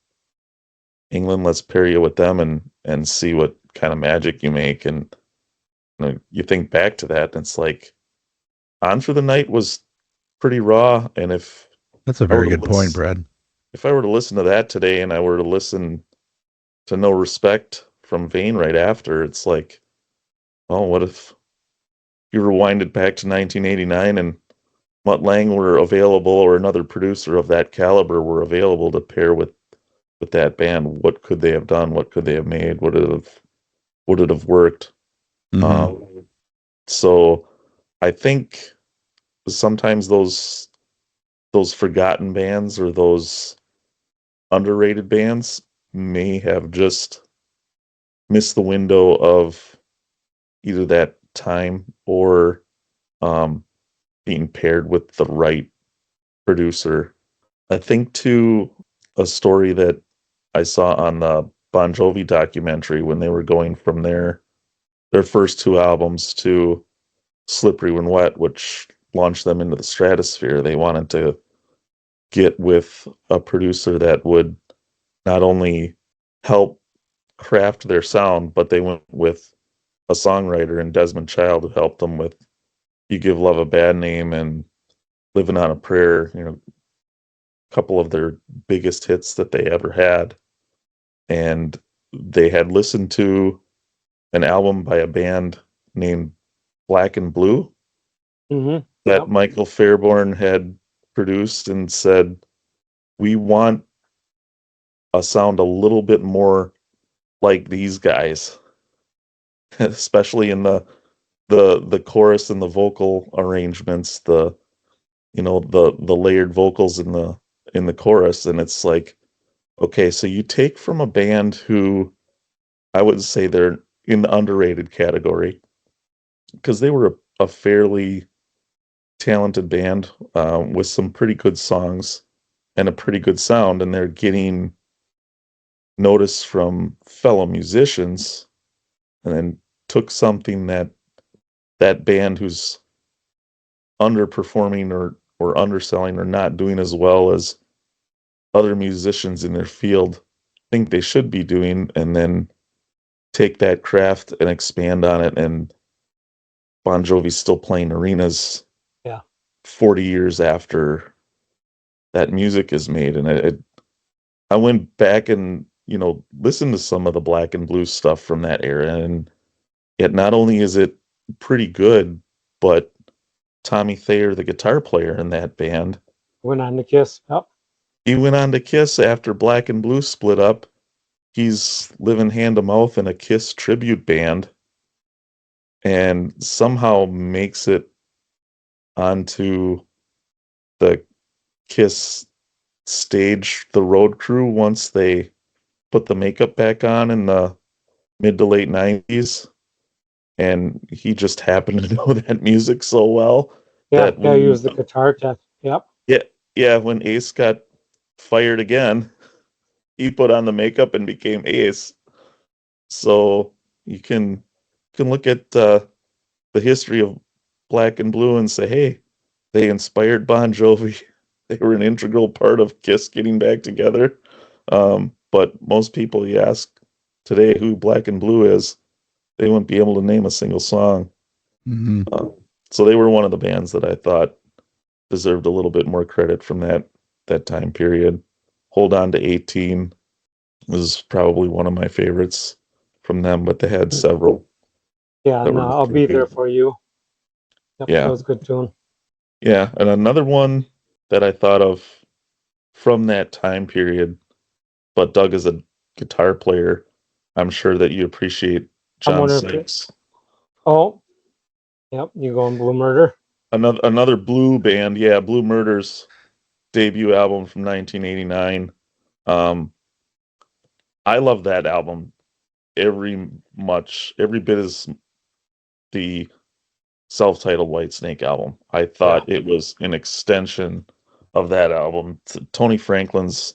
England. Let's pair you with them and see what kind of magic you make. And you think back to that, and it's like, On for the Night was pretty raw. And That's a I were very to good point, listen, Brad. if I were to listen to that today, and I were to listen to No Respect from Vane right after, it's like, oh, what if you rewinded back to 1989 and Mutt Lange were available, or another producer of that caliber were available to pair with that band? What could they have done? What could they have made? Would it have worked? Mhm. So I think sometimes those forgotten bands, or those underrated bands, may have just missed the window of either that time, or um, being paired with the right producer. I think too, a story that I saw on the Bon Jovi documentary, when they were going from their first two albums to Slippery When Wet, which launched them into the stratosphere. They wanted to get with a producer that would not only help craft their sound, but they went with a songwriter in Desmond Child, who helped them with You Give Love a Bad Name and Living on a Prayer, a couple of their biggest hits that they ever had. And they had listened to an album by a band named Black and Blue mm-hmm. that Yep. Michael Fairborn had produced, and said, we want a sound a little bit more like these guys, especially in the chorus and the vocal arrangements, the layered vocals in the chorus. And it's like, okay, so you take from a band who, I would say they're in the underrated category, because they were a fairly talented band, with some pretty good songs and a pretty good sound, and they're getting notice from fellow musicians, and then took something that band who's underperforming, or underselling, or not doing as well as other musicians in their field think they should be doing, and then take that craft and expand on it. And Bon Jovi's still playing arenas Yeah. 40 years after that music is made. And I went back and listened to some of the Black and Blue stuff from that era, and yet not only is it pretty good, but Tommy Thayer, the guitar player in that band, Went on to Kiss. Yep. he went on to Kiss after Black and Blue split up. He's living hand to mouth in a Kiss tribute band, and somehow makes it onto the Kiss stage, the road crew, once they put the makeup back on in the mid to late 90s. And he just happened to know that music so well Yeah. that Yeah. He was when the guitar tech. Yep. yeah, when Ace got fired again, he put on the makeup and became Ace. So you can look at the history of Black and Blue and say, hey, they inspired Bon Jovi. They were an integral part of Kiss getting back together. But most people, you ask today who Black and Blue is, they wouldn't be able to name a single song. Mhm. So they were one of the bands that I thought deserved a little bit more credit from that time period. Hold On to 18 was probably one of my favorites from them, but they had several Yeah, that no, were I'll be there for you. Yep, that Yeah. was a good tune. Yeah. And another one that I thought of from that time period, but Doug is a guitar player, I'm sure that you appreciate I'm John wondering if Sykes. oh, yep, you going Blue Murder? Another Blue band, yeah, Blue Murder's debut album from 1989. Um, I love that album every bit as the self-titled Whitesnake album. I thought it was an extension of that album. Tony Franklin's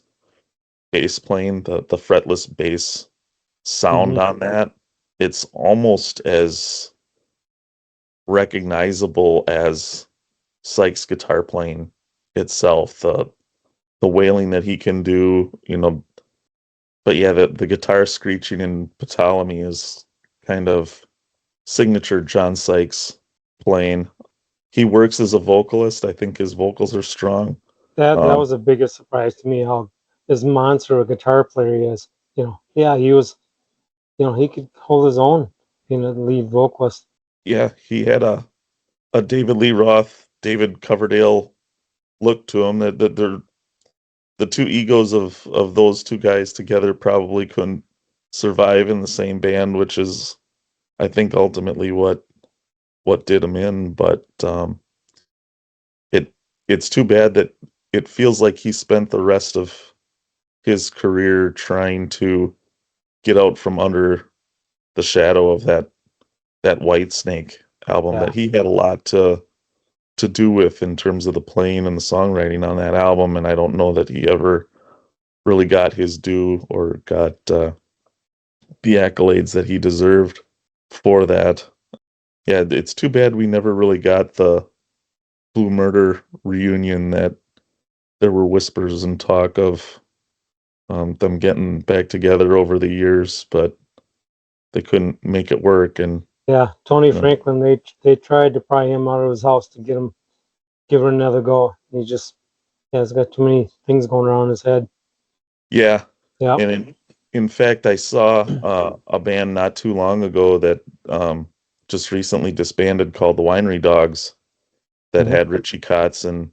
bass playing, the fretless bass sound Mm-hmm. on that, it's almost as recognizable as Sykes' guitar playing itself. The wailing that he can do, but yeah, the guitar screeching in Ptolemy is kind of signature John Sykes playing. He works as a vocalist. I think his vocals are strong. That Um, was the biggest surprise to me, how as monster a guitar player he is. Yeah, he was. He could hold his own being a lead vocalist. yeah, he had a David Lee Roth, David Coverdale look to him. That they're the two egos of those two guys together probably couldn't survive in the same band, which is I think ultimately what did him in. But it it's too bad that it feels like he spent the rest of his career trying to get out from under the shadow of that Whitesnake album Yeah, that he had a lot to do with in terms of the playing and the songwriting on that album, and I don't know that he ever really got his due or got the accolades that he deserved for that. Yeah, it's too bad we never really got the Blue Murder reunion that there were whispers and talk of them getting back together over the years, but they couldn't make it work. And yeah. Tony you know, Franklin, they tried to pry him out of his house to give it another go. He just has got too many things going around his head. yeah, Yep. and in fact, I saw a band not too long ago that just recently disbanded called the Winery Dogs that Mhm. had Richie Kotz and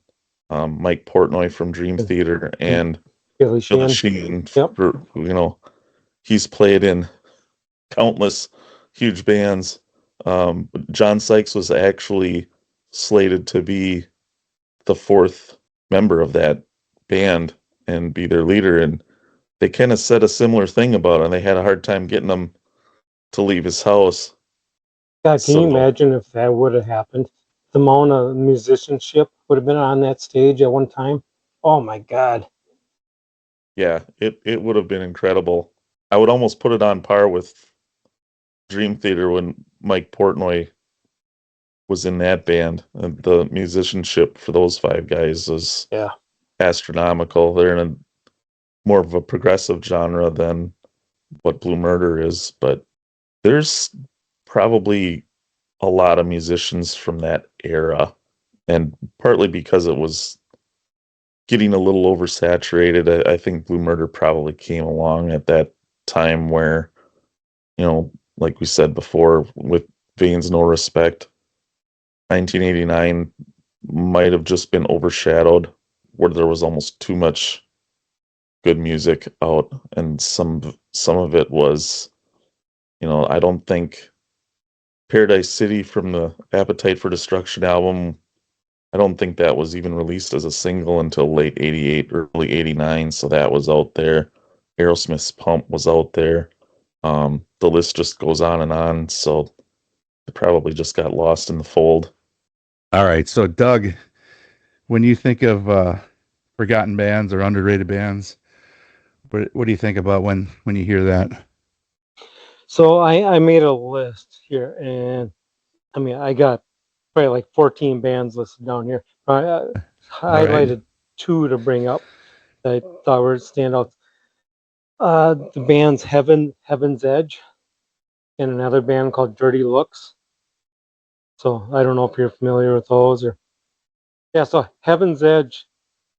Mike Portnoy from Dream Theater and Billy Billy Sheehan. Sheehan. Yep. He's played in countless huge bands. John Sykes was actually slated to be the fourth member of that band and be their leader, and they kind of said a similar thing about him. They had a hard time getting him to leave his house. God, can you So imagine if that would have happened? The amount of musicianship would have been on that stage at one time. Oh my God. yeah, it would have been incredible. I would almost put it on par with Dream Theater when Mike Portnoy was in that band. The musicianship for those five guys is Yeah. astronomical. They're in a more of a progressive genre than what Blue Murder is, but there's probably a lot of musicians from that era, and partly because it was getting a little oversaturated. I think Blue Murder probably came along at that time where, like we said before, with Veins No Respect, 1989 might have just been overshadowed, where there was almost too much good music out, and some of it was, I don't think Paradise City from the Appetite for Destruction album, I don't think that was even released as a single until late 88, early 89, so that was out there. Aerosmith's Pump was out there. The list just goes on and on, so it probably just got lost in the fold. All right. So, Doug, when you think of forgotten bands or underrated bands, what do you think about when you hear that? So I made a list here, and I mean I got probably like 14 bands listed down here. I All right. highlighted two to bring up that I thought were standouts. The band's Heaven's Edge, and another band called Dirty Looks. So I don't know if you're familiar with those or yeah. So Heaven's Edge,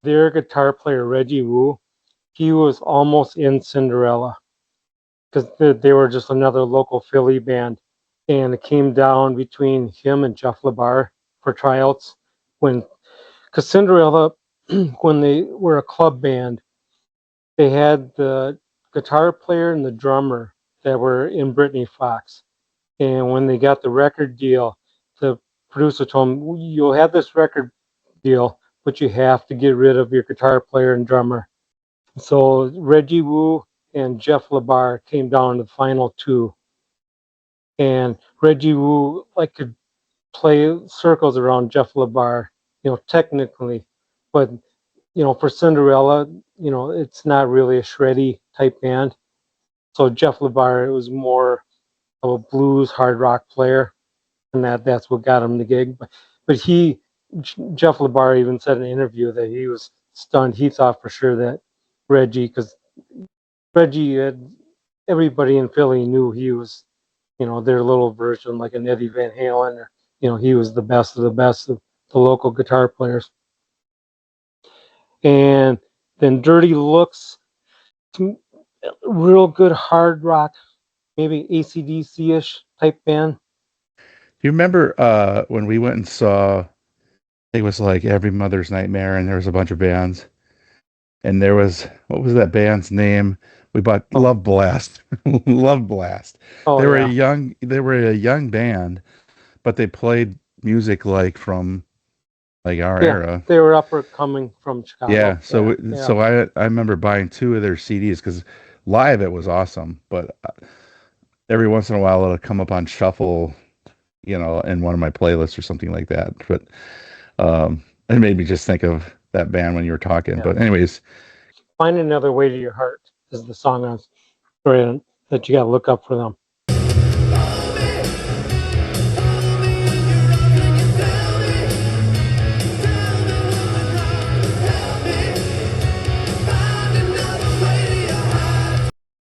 their guitar player Reggie Wu, he was almost in Cinderella because they were just another local Philly band, and it came down between him and Jeff LaBar for tryouts when, because Cinderella, when they were a club band, they had the guitar player and the drummer that were in Britney Fox. And when they got the record deal, the producer told them, "You'll have this record deal, but you have to get rid of your guitar player and drummer." So Reggie Wu and Jeff LaBar came down to the final two. And Reggie Wu could play circles around Jeff LaBar, technically, but for Cinderella, it's not really a shreddy type band. So Jeff LaBar, it was more of a blues hard rock player, and that's what got him the gig. But Jeff LaBar even said in an interview that he was stunned. He thought for sure that because everybody in Philly knew he was, their little version, like an Eddie Van Halen, or he was the best of the best of the local guitar players. And then Dirty Looks, real good hard rock, maybe AC/DC-ish type band. Do you remember when we went and saw, it was like Every Mother's Nightmare, and there was a bunch of bands, and there was, what was that band's name? We bought Love Blast. Love Blast. Oh, they were yeah. they were a young band, but they played music like from like our era. They were upper coming from Chicago. Yeah, so I remember buying 2 of their CDs because live it was awesome, but every once in a while it'll come up on shuffle, in one of my playlists or something like that. But it made me just think of that band when you were talking. Yeah. But anyways, Find Another Way to Your Heart is the song that you got to look up for them.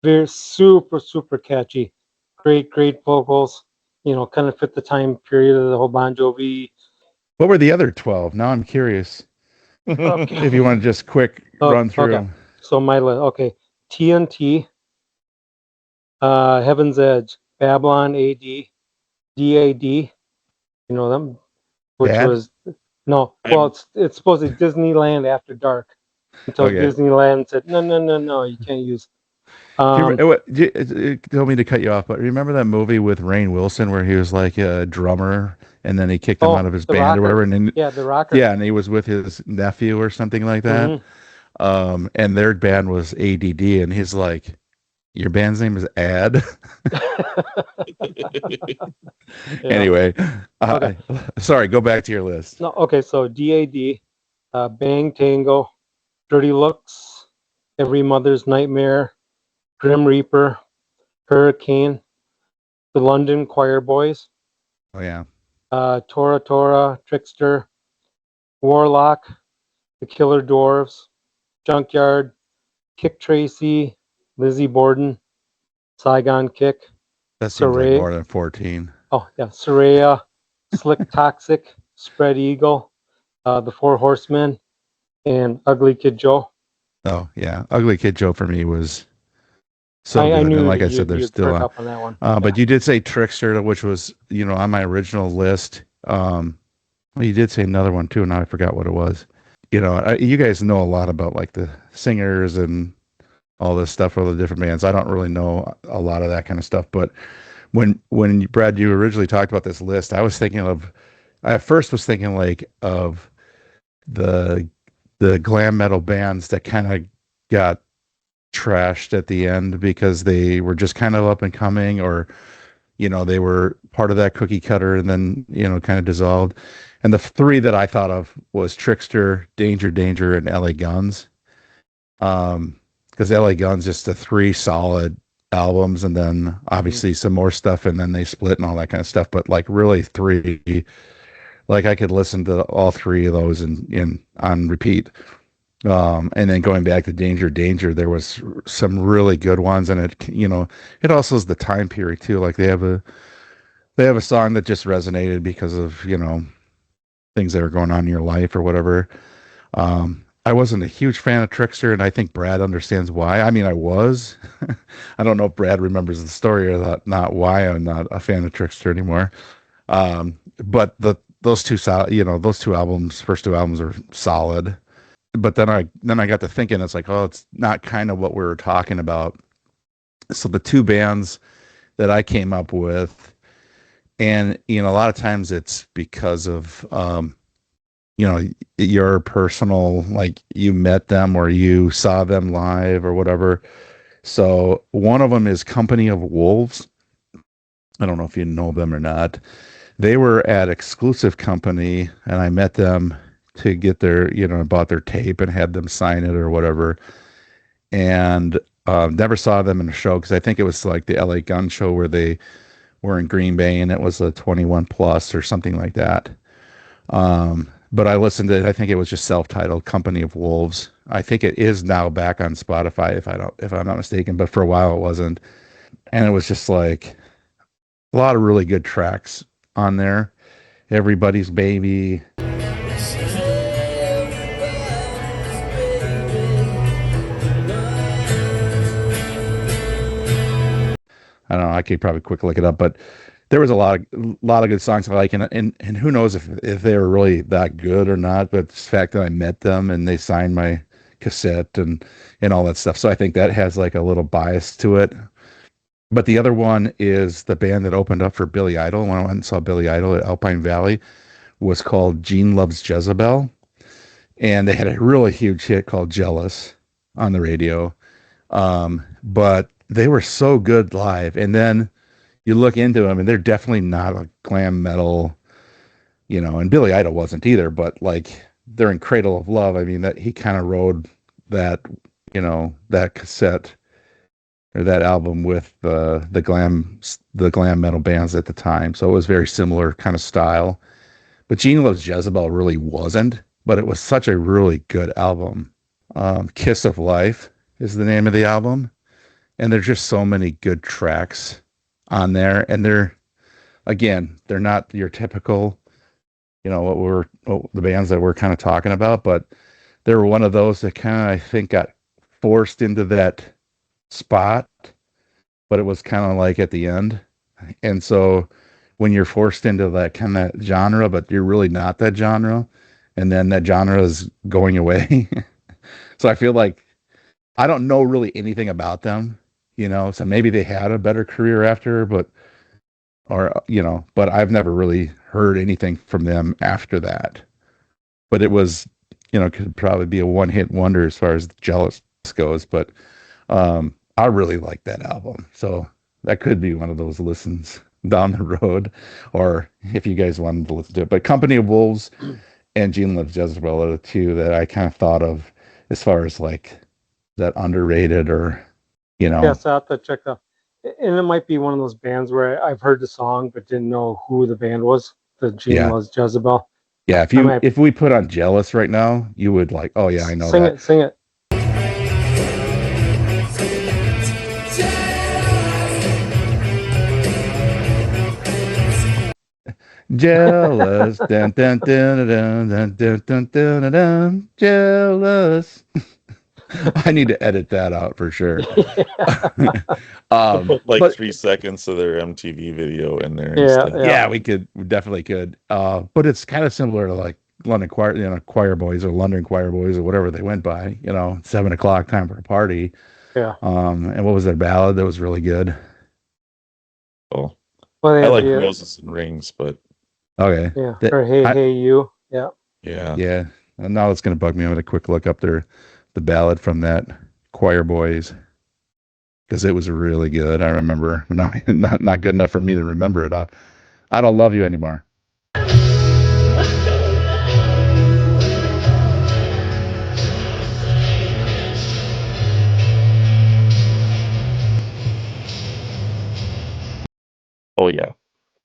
They're super, super catchy. Great vocals. Kind of fit the time period of the whole Bon Jovi. what were the other 12? Now I'm curious. Okay. If you want to just quick run through. Okay. So my list. Okay. TNT, Heaven's Edge, Babylon AD, DAD. You know them, which Dad? was no. Well, it's supposed to be Disneyland After Dark until Okay. Disneyland said no, you can't use. Don't mean to cut you off, but remember that movie with Rainn Wilson where he was like a drummer and then he kicked him out of his The band Rocker. or whatever? And then, Yeah, the Rocker. yeah, and he was with his nephew or something like that. And their band was ADD, and he's like, "Your band's name is Ad." Yeah. Anyway, Okay. sorry, go back to your list. No, okay, so DAD, Bang Tango, Dirty Looks, Every Mother's Nightmare, Grim Reaper, Hurricane, the London Choir Boys, Oh yeah, Tora, Trickster, Warlock, the Killer Dwarves, Junkyard, Kick Tracy, Lizzie Borden, Saigon Kick, that seems like Saray. more than 14. Oh yeah, Saraya, Slick Toxic, Spread Eagle, the Four Horsemen, and Ugly Kid Joe. Oh yeah, Ugly Kid Joe for me was so I good. knew And like I you'd said, there's still perk up on that one. But you did say Trickster, which was, on my original list. Well, you did say another one too, and now I forgot what it was. You guys know a lot about like the singers and all this stuff for the different bands. I don't really know a lot of that kind of stuff. But when Brad, you originally talked about this list, I at first was thinking like of the glam metal bands that kind of got trashed at the end because they were just kind of up and coming, or they were part of that cookie cutter and then kind of dissolved. And the 3 that I thought of was Trickster, Danger, and LA Guns. Because LA Guns just the 3 solid albums, and then obviously some more stuff, and then they split and all that kind of stuff. But like really 3, like I could listen to all 3 of those in on repeat. And then going back to Danger, there was some really good ones, and it also is the time period too. Like they have a song that just resonated because of things that are going on in your life or whatever. I wasn't a huge fan of Trickster, and I think Brad understands why. I mean, I was. I don't know if Brad remembers the story or not why I'm not a fan of Trickster anymore. But those two those two albums, first two albums are solid. But then I got to thinking, it's like, oh, it's not kind of what we were talking about. So the two bands that I came up with, and a lot of times it's because of your personal, like you met them or you saw them live or whatever. So one of them is Company of Wolves. I don't know if you know them or not. They were at Exclusive Company, and I met them to get their, bought their tape and had them sign it or whatever. And never saw them in a show because I think it was like the LA Gun Show where they were in Green Bay, and it was a 21 plus or something like that. But I listened to it. I think it was just self-titled Company of Wolves. I think it is now back on Spotify if I'm not mistaken, but for a while it wasn't. And it was just like a lot of really good tracks on there. Everybody's Baby. I don't know. I could probably quick look it up, but there was a lot of good songs I like, and who knows if they were really that good or not. But the fact that I met them and they signed my cassette and all that stuff, so I think that has like a little bias to it. But the other one is the band that opened up for Billy Idol. When I went and saw Billy Idol at Alpine Valley, was called Gene Loves Jezebel, and they had a really huge hit called Jealous on the radio. But they were so good live, and then you look into them and they're definitely not a glam metal, and Billy Idol wasn't either, but like they're in Cradle of Love. I mean, that he kind of rode that, that cassette or that album with the glam metal bands at the time. So it was very similar kind of style. But Gene Loves Jezebel really wasn't, but it was such a really good album. Kiss of Life is the name of the album. And there's just so many good tracks on there. And they're not your typical, the bands that we're kind of talking about, but they were one of those that kind of, I think, got forced into that spot, but it was kind of like at the end. And so when you're forced into that kind of genre, but you're really not that genre, and then that genre is going away. So I feel like I don't know really anything about them, so maybe they had a better career after, but I've never really heard anything from them after that. But it was, could probably be a one-hit wonder as far as Jealous goes, but I really like that album. So that could be one of those listens down the road, or if you guys wanted to listen to it. But Company of Wolves and Gene Loves Jezebel are the two that I kind of thought of as far as like that underrated or, Yes, I have to check that. And it might be one of those bands where I've heard the song but didn't know who the band was. The Gene Yeah. Loves Jezebel. Yeah, if we put on Jealous right now, you would like, oh yeah, I know Sing that. it, sing it. Jealous, dun, dun, dun, dun, dun, dun, dun, dun, dun, dun, jealous. I need to edit that out for sure. Put like But 3 seconds of their MTV video in there Yeah, instead. yeah, we definitely could. But it's kind of similar to like London choir boys or London choir boys or whatever they went by. 7 o'clock time for a party. Yeah. And what was their ballad that was really good? Oh, Well, I like yeah, Roses and Rings, but Okay. yeah. Or Hey You. Yeah. yeah. Yeah. And now it's gonna bug me. I'm gonna quick look up the ballad from that choir boys, because it was really good. I remember. Not good enough for me to remember it. I don't love you anymore. Oh yeah.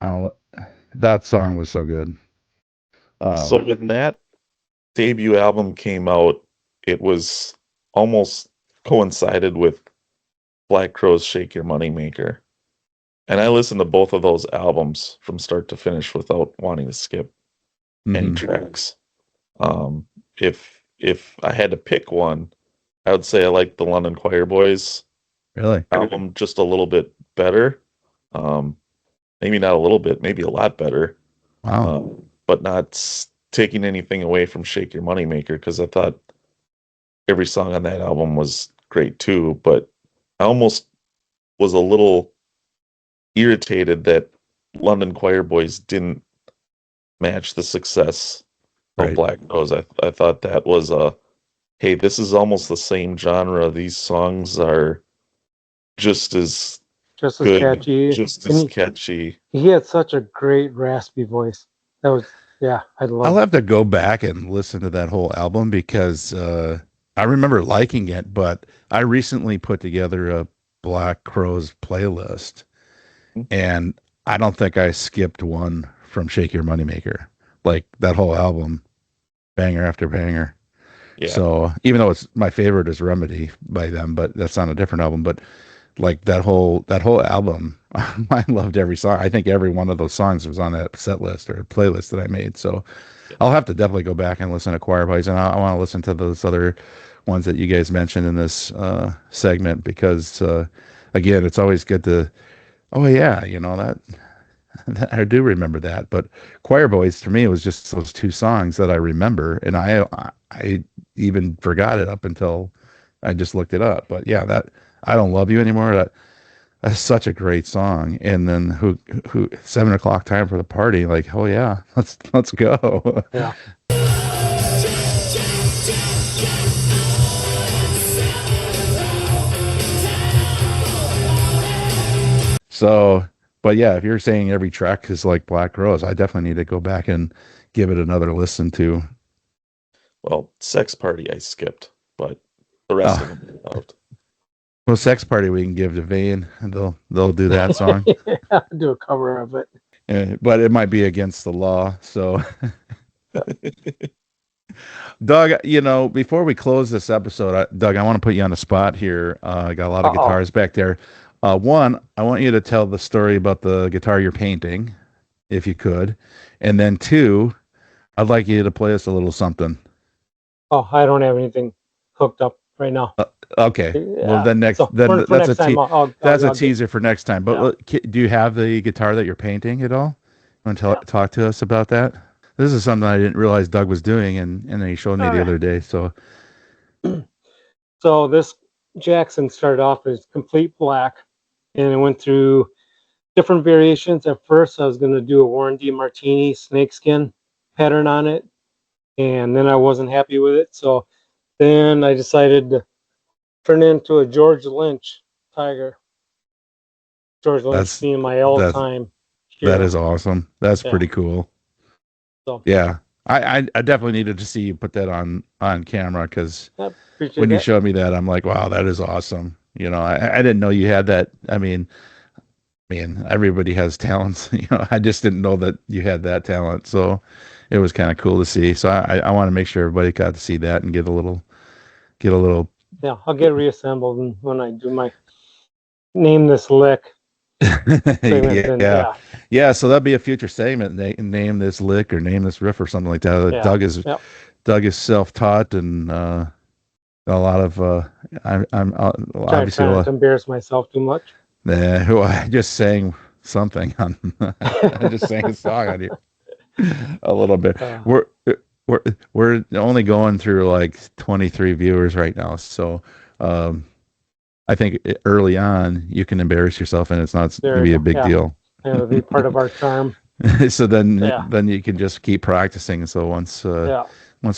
I don't, that song was so good. So when that debut album came out, it was almost coincided with Black Crowes Shake Your Moneymaker. And I listened to both of those albums from start to finish without wanting to skip any mhm. tracks. If if I had to pick one, I would say I like the London Choir Boys Really? album just a little bit better. Um, maybe not a little bit, maybe a lot better. Wow. But not taking anything away from Shake Your Moneymaker, because I thought every song on that album was great too. But I almost was a little irritated that London Choir Boys didn't match the success of Right. Black Rose. I thought that was hey, this is almost the same genre. These songs are just as Just as good, catchy. just And as catchy. he had such a great raspy voice. That was, yeah, I I'll love it. have to go back and listen to that whole album because I remember liking it, but I recently put together a Black Crowes playlist, and I don't think I skipped one from Shake Your Moneymaker. Like that whole album, banger after banger. Yeah. So even though it's my favorite is Remedy by them, but that's on a different album. But like that whole album, I loved every song. I think every one of those songs was on that set list or playlist that I made. So I'll have to definitely go back and listen to Choir Boys, and I want to listen to those other ones that you guys mentioned in this segment because again, it's always good to. Oh yeah, I do remember that. But Choir Boys to me was just those two songs that I remember, and I even forgot it up until I just looked it up. But yeah, that I Don't Love You Anymore. That's such a great song. And then who 7 o'clock time for the party? Like, oh yeah, let's go. Yeah. So, but yeah, if you're saying every track is like Black Rose, I definitely need to go back and give it another listen to. Well, Sex Party I skipped, but the rest of Oh, them I loved. well, Sex Party we can give to Vane, and they'll do that song. Yeah, do a cover of it. But it might be against the law. So, Doug, before we close this episode, Doug, I want to put you on the spot here. I got a lot of Uh-oh. guitars back there. One, I want you to tell the story about the guitar you're painting, if you could. And then two, I'd like you to play us a little something. Oh, I don't have anything hooked up right now. Okay. Well, Yeah. then next, So then for that's next a time, that's a I'll get- teaser for next time. But Yeah. look, do you have the guitar that you're painting at all? Want to talk to us about that? This is something I didn't realize Doug was doing, and then he showed me the other day. So, So this Jackson started off as complete black, and it went through different variations. At first, I was going to do a Warren D. Martini snakeskin pattern on it, and then I wasn't happy with it. So then I decided to turn it into a George Lynch Tiger. George Lynch That's- being my all-time hero. that is awesome. That's Yeah. pretty cool. So Yeah, I definitely needed to see you put that on camera because I appreciate when you that. showed me that, I'm like, wow, that is awesome. I didn't know you had that. I mean, everybody has talents. I just didn't know that you had that talent. So it was kind of cool to see. So I want to make sure everybody got to see that and get a little. Yeah, I'll get reassembled and when I do my name this lick segment. Yeah. Yeah, so that'd be a future segment. Name this lick or name this riff or something like that. Yeah. Doug is self-taught and a lot of I'm obviously Trying to embarrass myself too much. who I just sang something on. I just sang a song on here a little bit. We're only going through like 23 viewers right now, so I think early on you can embarrass yourself and it's not going to be a big deal. It'll be part of our charm. So then you can just keep practicing. So once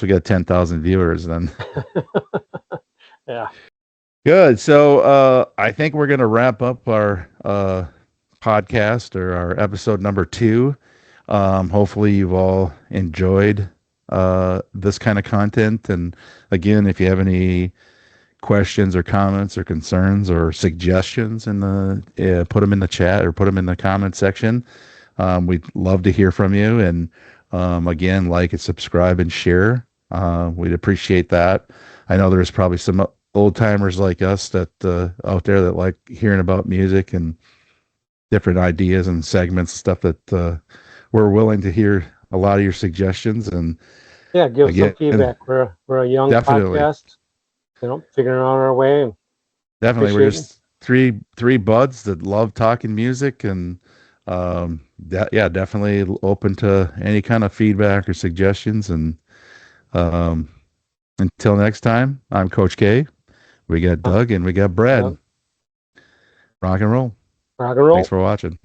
we get 10,000 viewers, then Yeah. good. So I think we're going to wrap up our podcast or our episode number 2. Hopefully you've all enjoyed this kind of content. And again, if you have any questions or comments or concerns or suggestions put them in the chat or put them in the comment section. We'd love to hear from you. And again, like and subscribe and share. We'd appreciate that. I know there's probably some old timers like us that out there that like hearing about music and different ideas and segments and stuff that we're willing to hear a lot of your suggestions. And Yeah, give some Again, feedback. We're a young definitely, podcast, figuring out our way. definitely. We're Appreciate it. just three buds that love talking music, and yeah, definitely open to any kind of feedback or suggestions. And um, until next time, I'm Coach K. We got Uh, Doug and we got Brad. uh, Rock and roll. rock and roll. Thanks for watching.